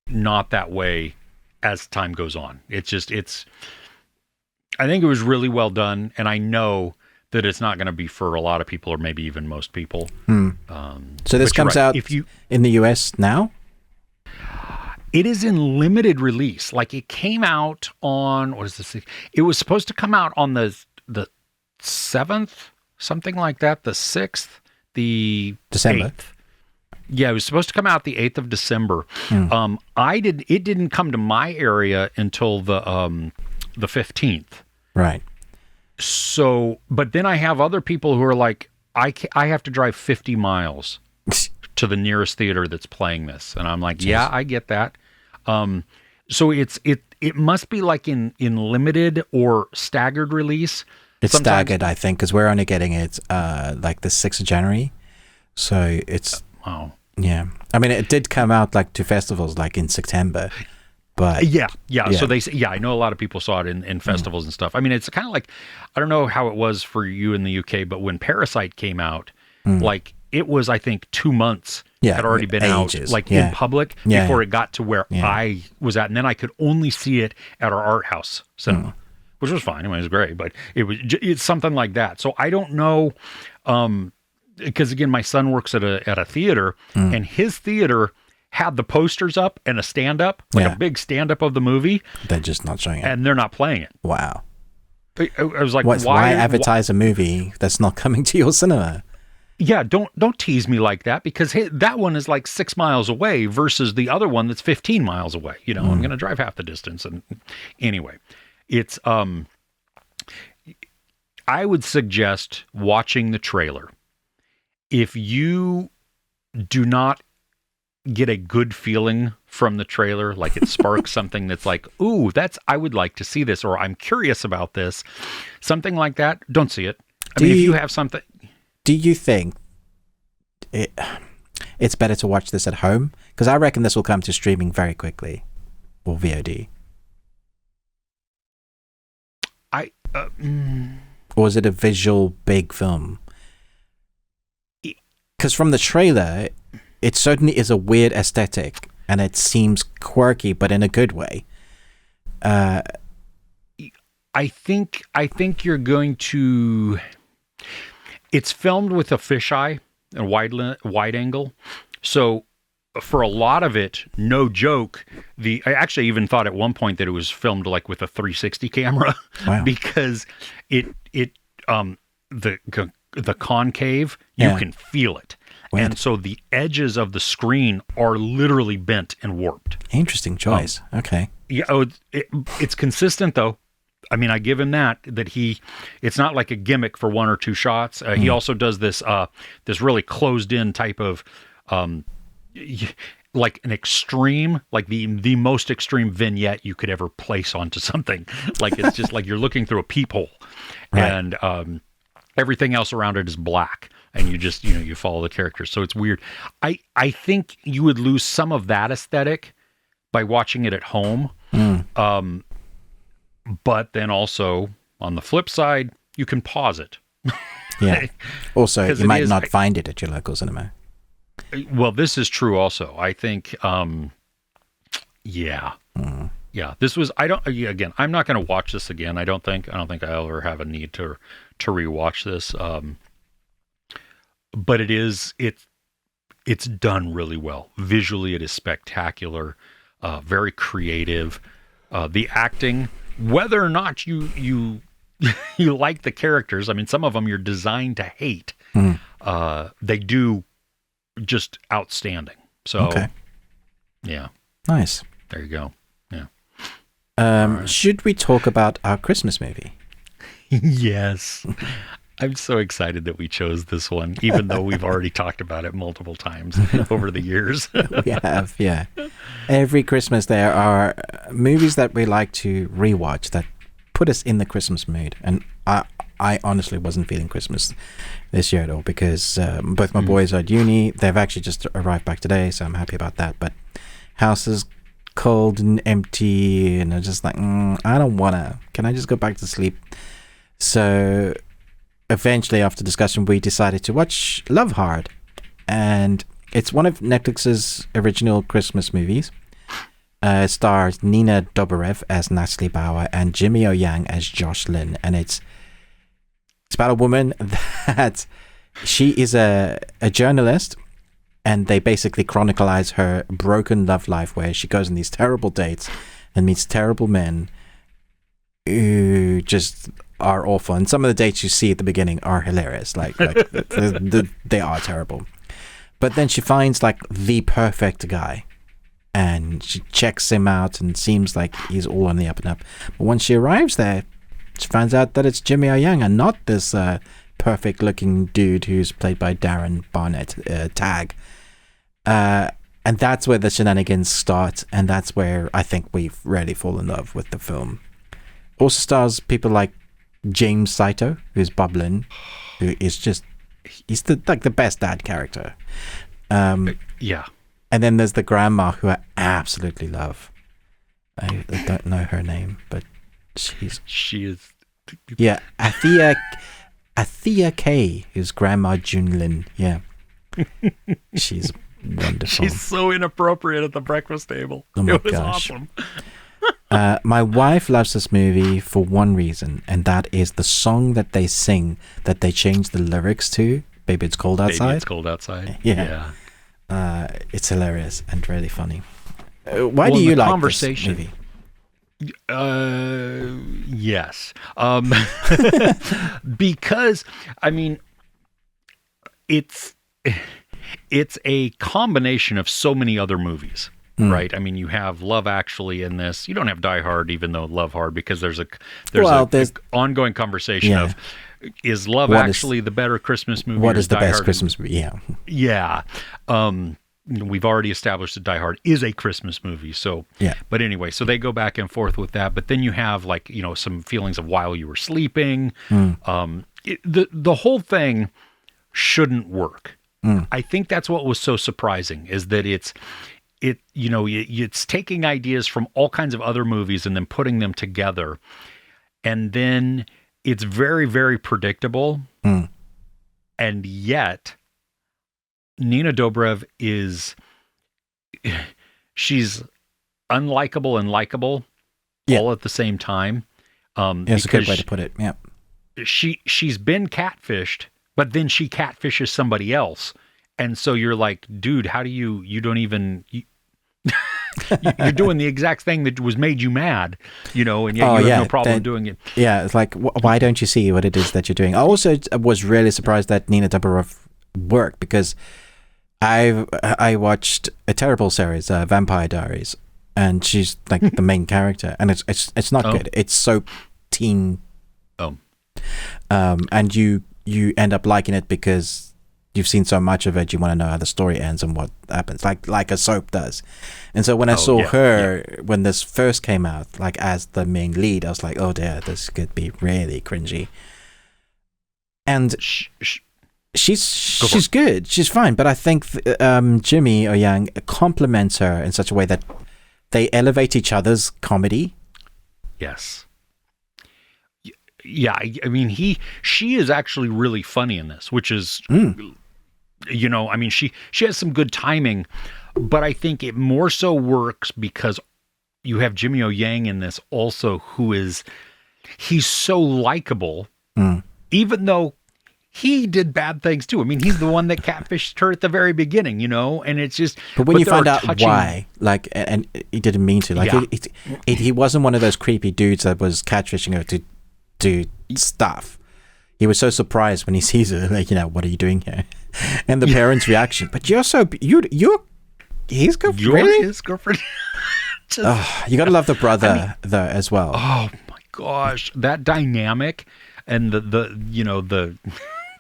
not that way as time goes on. I think it was really well done, and I know that it's not going to be for a lot of people, or maybe even most people. So this comes out in the US now? It is in limited release. Like it came out on, what is this? It was supposed to come out on the 7th, something like that, the 6th, the December. 8th. Yeah, it was supposed to come out the 8th of December. It didn't come to my area until the 15th. Right. So, but then I have other people who are like, I have to drive 50 miles to the nearest theater that's playing this. And I'm like, yeah, I get that. So it must be like in limited or staggered release. It's staggered, I think, because we're only getting it like the 6th of January. So it's... Wow. Yeah. I mean, it did come out like to festivals like in September. But yeah. So I know a lot of people saw it in festivals and stuff. I mean, it's kind of like, I don't know how it was for you in the UK, but when Parasite came out, like it was, I think, 2 months had already been out, like in public before it got to where I was at. And then I could only see it at our art house cinema, which was fine. I mean, it was great, but it's something like that. So I don't know, because again, my son works at a theater, and his theater had the posters up and a stand-up, like a big stand-up of the movie. They're just not showing it. And they're not playing it. Wow. I was like, why advertise a movie that's not coming to your cinema? Yeah, don't tease me like that, because that one is like 6 miles away versus the other one that's 15 miles away. You know, I'm going to drive half the distance. And anyway, it's, I would suggest watching the trailer. If you do not get a good feeling from the trailer, like it sparks something that's like, ooh, I would like to see this, or I'm curious about this, something like that, don't see it. I mean, if you have something... Do you think it's better to watch this at home? Because I reckon this will come to streaming very quickly, or VOD. Or is it a visual big film? Because from the trailer, it certainly is a weird aesthetic, and it seems quirky, but in a good way. I think you're going to... It's filmed with a fisheye and wide angle. So for a lot of it, no joke, I actually even thought at one point that it was filmed like with a 360 camera. Wow. Because the concave, you can feel it. Weird. And so the edges of the screen are literally bent and warped. Interesting choice. Okay. Yeah, it's consistent though. I mean, I give him that it's not like a gimmick for one or two shots. He also does this really closed in type of, like an extreme, like the most extreme vignette you could ever place onto something. Like it's just like you're looking through a peephole, right. And everything else around it is black, and you just you follow the characters. So it's weird. I think you would lose some of that aesthetic by watching it at home. But then also, on the flip side, you can pause it. Yeah. Also, you might not find it at your local cinema. Well, this is true also. I think, yeah. This was, again, I'm not going to watch this again. I don't think I'll ever have a need to rewatch this. But it's done really well. Visually, it is spectacular, very creative. The acting, whether or not you you like the characters, I mean, some of them you're designed to hate. They do just outstanding. So, okay. Yeah. Nice. There you go. Yeah. Right. Should we talk about our Christmas movie? Yes. I'm so excited that we chose this one, even though we've already talked about it multiple times over the years. We have, yeah. Every Christmas there are movies that we like to rewatch that put us in the Christmas mood. And I honestly wasn't feeling Christmas this year at all because both my boys are at uni. They've actually just arrived back today, so I'm happy about that. But house is cold and empty, and I'm just like, I don't want to. Can I just go back to sleep? So eventually, after discussion, we decided to watch Love Hard. And it's one of Netflix's original Christmas movies. It stars Nina Dobrev as Natalie Bauer and Jimmy O Yang as Josh Lin. And it's about a woman that she is a journalist, and they basically chronicleize her broken love life where she goes on these terrible dates and meets terrible men who just are awful. And some of the dates you see at the beginning are hilarious. Like they are terrible. But then she finds like the perfect guy, and she checks him out and seems like he's all on the up and up. But when she arrives there, she finds out that it's Jimmy O Yang and not this perfect looking dude who's played by Darren Barnett, Tag. And that's where the shenanigans start, and that's where I think we really fall in love with the film. Also stars people like James Saito, who's Bublin, who is just, he's the best dad character. Yeah. And then there's the grandma, who I absolutely love. I don't know her name, but she is. Yeah, Athea K, who's Grandma Junlin. Yeah. She's wonderful. She's so inappropriate at the breakfast table. Oh my it was gosh. Awesome. My wife loves this movie for one reason, and that is the song that they sing, that they change the lyrics to, Baby It's Cold Outside. Baby It's Cold Outside. Yeah. It's hilarious and really funny. Why do you like this movie? Yes. Because, I mean, it's a combination of so many other movies. Right, I mean, you have Love Actually in this. You don't have Die Hard, even though Love Hard, because there's an ongoing conversation of, is Love Actually the better Christmas movie? What is the best Christmas movie? Yeah, yeah. We've already established that Die Hard is a Christmas movie. So, yeah. But anyway, so they go back and forth with that. But then you have some feelings of While You Were Sleeping. The whole thing shouldn't work. I think that's what was so surprising, is that it's taking ideas from all kinds of other movies and then putting them together. And then it's very, very predictable. And yet Nina Dobrev she's unlikable and likable all at the same time. That's a good way to put it. Yeah. She's been catfished but then she catfishes somebody else. And so you're like, dude, how do you don't even, you're doing the exact thing that was made you mad, and yet you have no problem doing it. Yeah, it's like, why don't you see what it is that you're doing? I also was really surprised that Nina Dobrev worked, because I watched a terrible series, Vampire Diaries, and she's like the main character, and it's not good. It's so teen. And you end up liking it because you've seen so much of it, you want to know how the story ends and what happens, like a soap does. And so when I saw her, when this first came out, like as the main lead, I was like, oh dear, this could be really cringy. And she's good, she's fine, but I think Jimmy or Yang compliments her in such a way that they elevate each other's comedy. Yes. Yeah, I mean, she is actually really funny in this, which is, I mean, she has some good timing, but I think it more so works because you have Jimmy O Yang in this also, he's so likable, even though he did bad things too. I mean, he's the one that catfished her at the very beginning, and it's just. But when you find out why, like, and he didn't mean to, like, he wasn't one of those creepy dudes that was catfishing her to do stuff. He was so surprised when he sees her, like, what are you doing here? And the parents' reaction. But you're his girlfriend. You're really? his girlfriend. You gotta love the brother though as well. Oh my gosh, that dynamic and the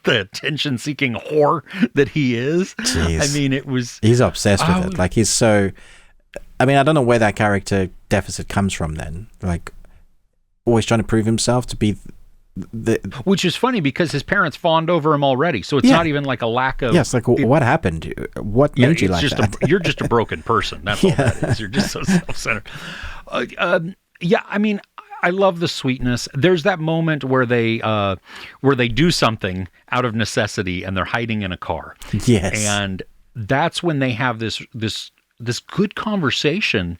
attention-seeking whore that he is. Jeez. I mean, he's obsessed with it. Like, he's so. I mean, I don't know where that character deficit comes from. Then, like, always trying to prove himself to be which is funny because his parents fawned over him already, so it's not even like a lack of. Yes, like, what happened? What made you like that? You're just a broken person. That's all that is. You're just so self-centered. I mean, I love the sweetness. There's that moment where they do something out of necessity and they're hiding in a car. Yes, and that's when they have this good conversation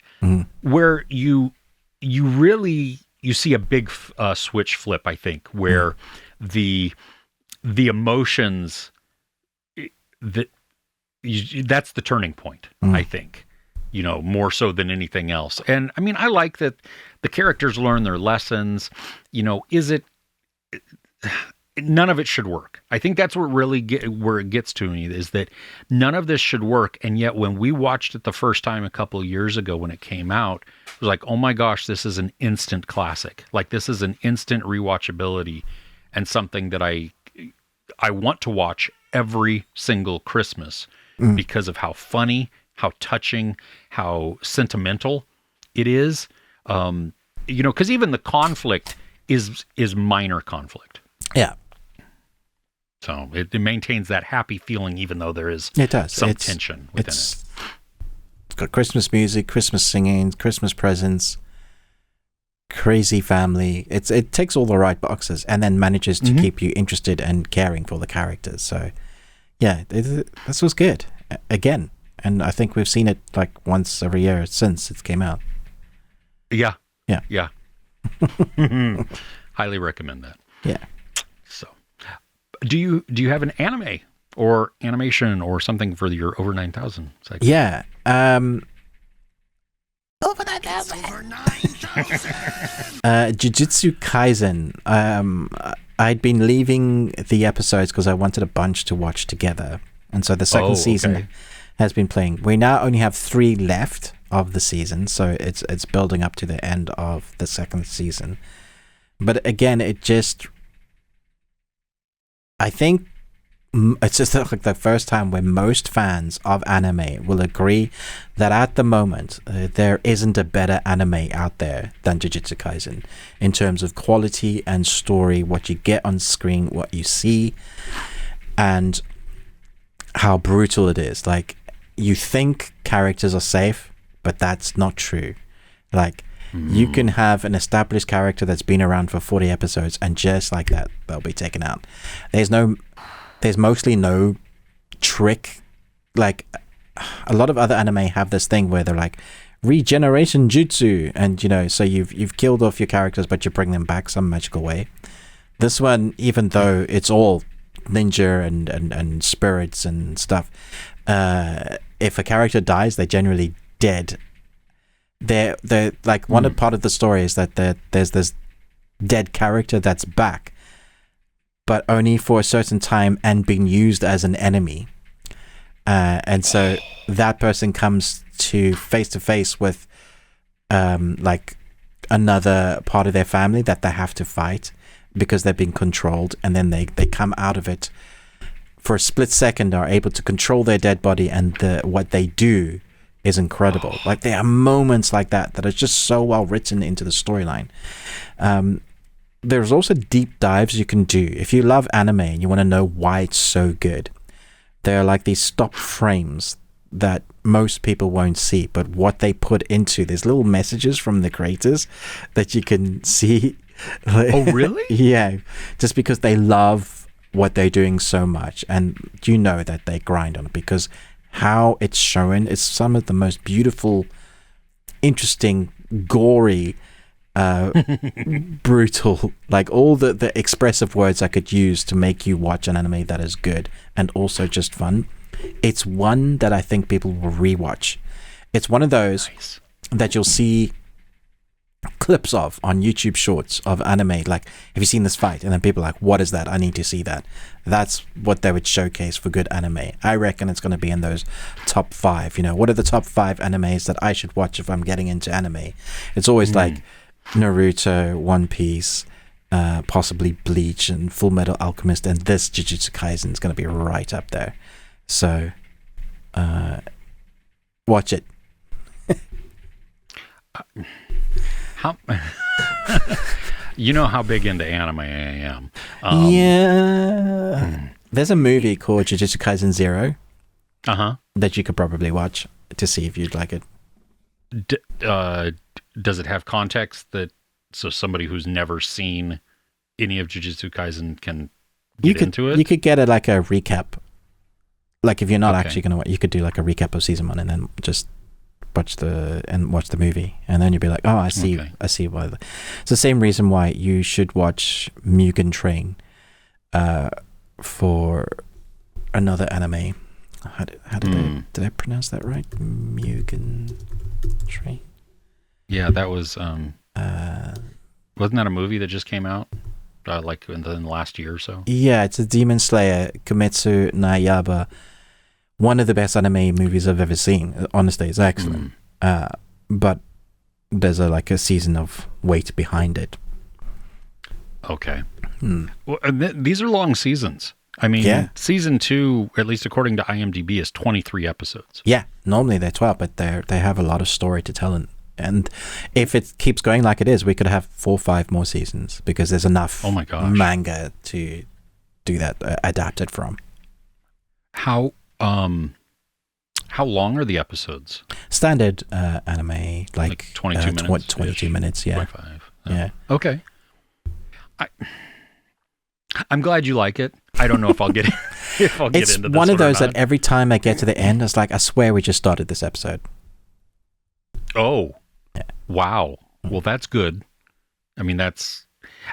where you really. You see a big switch flip, I think, where the emotions that's the turning point. I think, more so than anything else. And I mean, I like that the characters learn their lessons. None of it should work. I think that's where it gets to me, is that none of this should work. And yet when we watched it the first time a couple of years ago when it came out, it was like, oh my gosh, this is an instant classic. Like, this is an instant rewatchability and something that I want to watch every single Christmas because of how funny, how touching, how sentimental it is. Because even the conflict is minor conflict. Yeah. So it maintains that happy feeling, even though there is some tension within it. It's got Christmas music, Christmas singing, Christmas presents, crazy family. It ticks all the right boxes and then manages to keep you interested and caring for the characters. So, yeah, this was good. Again, and I think we've seen it like once every year since it came out. Yeah. Yeah. Highly recommend that. Yeah. Do you have an anime or animation or something for your over 9,000 segment? Yeah. Over 9,000. Jujutsu Kaisen. I'd been leaving the episodes because I wanted a bunch to watch together, and so the second season has been playing. We now only have 3 left of the season, so it's building up to the end of the second season. But again, I think it's just like the first time where most fans of anime will agree that at the moment there isn't a better anime out there than Jujutsu Kaisen in terms of quality and story, what you get on screen, what you see, and how brutal it is. Like, you think characters are safe, but that's not true. Like, you can have an established character that's been around for 40 episodes and just like that, they'll be taken out. There's mostly no trick. Like, a lot of other anime have this thing where they're like, regeneration jutsu, and so you've killed off your characters, but you bring them back some magical way. This one, even though it's all ninja and spirits and stuff. If a character dies, they're generally dead. They're like part of the story is that there's this dead character that's back, but only for a certain time and being used as an enemy. And so that person comes to face with like another part of their family that they have to fight because they're being controlled, and then they come out of it for a split second, are able to control their dead body, and what they do is incredible. Like, there are moments like that are just so well written into the storyline. There's also deep dives you can do if you love anime and you want to know why it's so good. There are like these stop frames that most people won't see, but what they put into, there's little messages from the creators that you can see. Oh, really? Yeah, just because they love what they're doing so much, and you know that they grind on it, because how it's shown is some of the most beautiful, interesting, gory, brutal, like all the expressive words I could use to make you watch an anime that is good and also just fun. It's one that I think people will rewatch. It's one of those that you'll see clips of on YouTube Shorts of anime, like, have you seen this fight? And then people are like, what is that? I need to see that. That's what they would showcase for good anime. I reckon it's going to be in those top 5. You know, what are the top 5 animes that I should watch if I'm getting into anime? It's always like Naruto, One Piece, possibly Bleach and Full Metal Alchemist, and this Jujutsu Kaisen is going to be right up there. So watch it. How you know how big into anime I am. There's a movie called Jujutsu Kaisen 0 that you could probably watch to see if you'd like it. Does it have context so somebody who's never seen any of Jujutsu Kaisen can get into it? You could get a recap. Like, if you're not actually going to, you could do like a recap of season 1 and then just watch the movie, and then you'll be like, oh, I see why. It's the same reason why you should watch Mugen Train for another anime. How did I pronounce that right? Mugen Train. Yeah, that was wasn't that a movie that just came out like in the last year or so? Yeah, it's a Demon Slayer, Kimetsu no Yaiba. One of the best anime movies I've ever seen. Honestly, it's excellent. But there's a season of weight behind it. Okay. Well, these are long seasons. I mean, season 2, at least according to IMDb, is 23 episodes. Yeah, normally they're 12, but they have a lot of story to tell. And if it keeps going like it is, we could have 4 or 5 more seasons, because there's enough manga to do that, adapted from. How long are the episodes? Standard anime, like 22 minutes. 22 minutes, yeah. 25. Yeah. Okay. I'm glad you like it. I don't know if I'll get into this. It's one of those that every time I get to the end, it's like, I swear we just started this episode. Oh. Yeah. Wow. Well, that's good. I mean, that's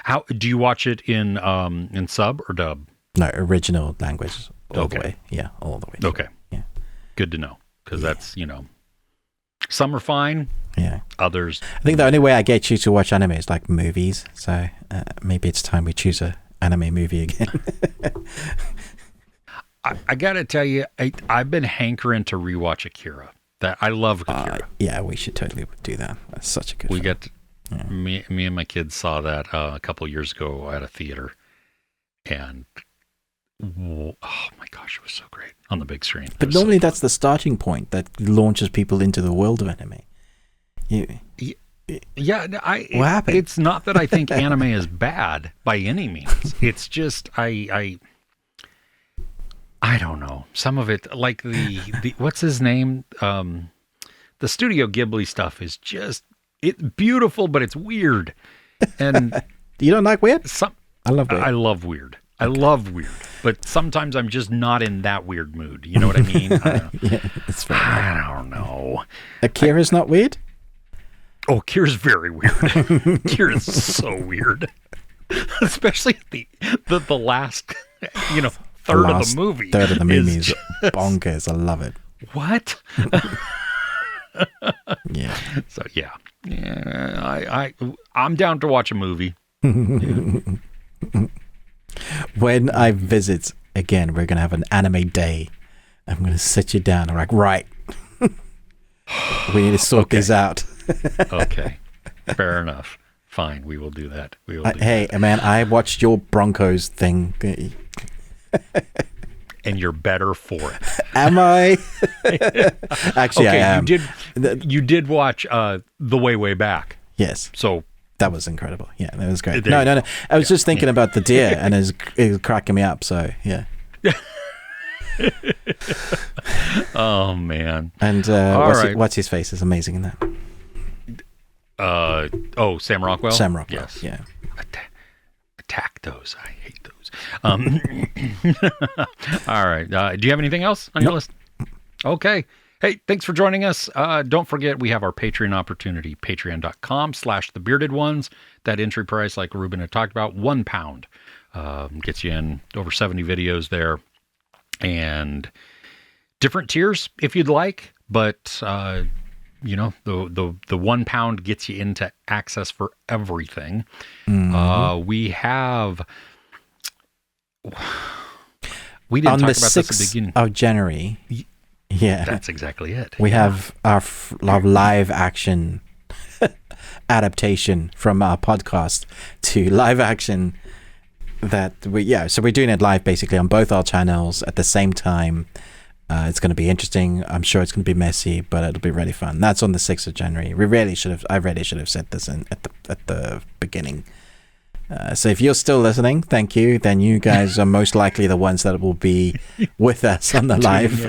how do you watch it in sub or dub? No, original language. All the way. Yeah, all the way. Okay. Yeah. Good to know, because that's, some are fine. Yeah. Others. I think the only way I get you to watch anime is like movies. So maybe it's time we choose a anime movie again. I gotta tell you, I've been hankering to rewatch Akira. That I love Akira. Yeah, we should totally do that. That's such a good film. Me and my kids saw that a couple years ago at a theater, and oh my gosh, it was so great on the big screen. But normally that's the starting point that launches people into the world of anime. What happened? It's not that I think anime is bad by any means. It's just I don't know. Some of it, like the what's his name? The Studio Ghibli stuff is just it's beautiful, but it's weird. And you don't like weird? I love weird. I love weird. I love weird, but sometimes I'm just not in that weird mood. You know what I mean? Yeah, it's fair. I don't know. Akira's not weird? Oh, Akira's very weird. Akira's so weird. Especially the last, third of the movie. Third of the movie is bonkers. I love it. What? Yeah. So I'm down to watch a movie. When I visit again, we're gonna have an anime day. I'm gonna sit you down. I'm like, right. We need to sort these out. Okay. Fair enough. Fine, we will do that. Hey, man, I watched your Broncos thing. And you're better for it. Am I? Actually, okay, I am. You did watch The Way Back. Yes. So that was incredible. Yeah, that was great. No. I was just thinking about the deer, and it was cracking me up. So yeah. Oh man. And what's his face is amazing in that. Sam Rockwell. Sam Rockwell. Yes. Yeah. Attack those. I hate those. All right. Do you have anything else on your list? Okay. Hey, thanks for joining us. Don't forget, we have our Patreon opportunity, patreon.com/thebeardedones. That entry price, like Ruben had talked about, £1. Gets you in over 70 videos there. And different tiers if you'd like, but the £1 gets you into access for everything. Mm-hmm. We didn't on talk the about 6th this at the beginning of January. Yeah, that's exactly it. We have our live action adaptation from our podcast to live action. So we're doing it live basically on both our channels at the same time. It's going to be interesting. I'm sure it's going to be messy, but it'll be really fun. That's on the 6th of January. I really should have said this at the beginning. So if you're still listening, thank you. Then you guys are most likely the ones that will be with us on the live.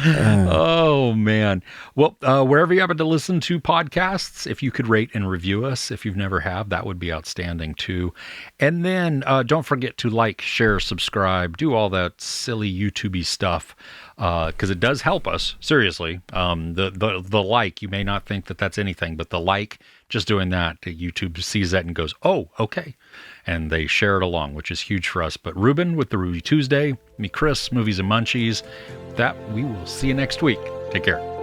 Oh man. Well, wherever you happen to listen to podcasts, if you could rate and review us, if you've never have, that would be outstanding too. And then don't forget to like, share, subscribe, do all that silly YouTube-y stuff, because it does help us. Seriously. The like, you may not think that that's anything, but the like, just doing that, YouTube sees that and goes, oh, okay. And they share it along, which is huge for us. But Ruben with the Ruby Tuesday, me, Chris, Movies and Munchies, that we will see you next week. Take care.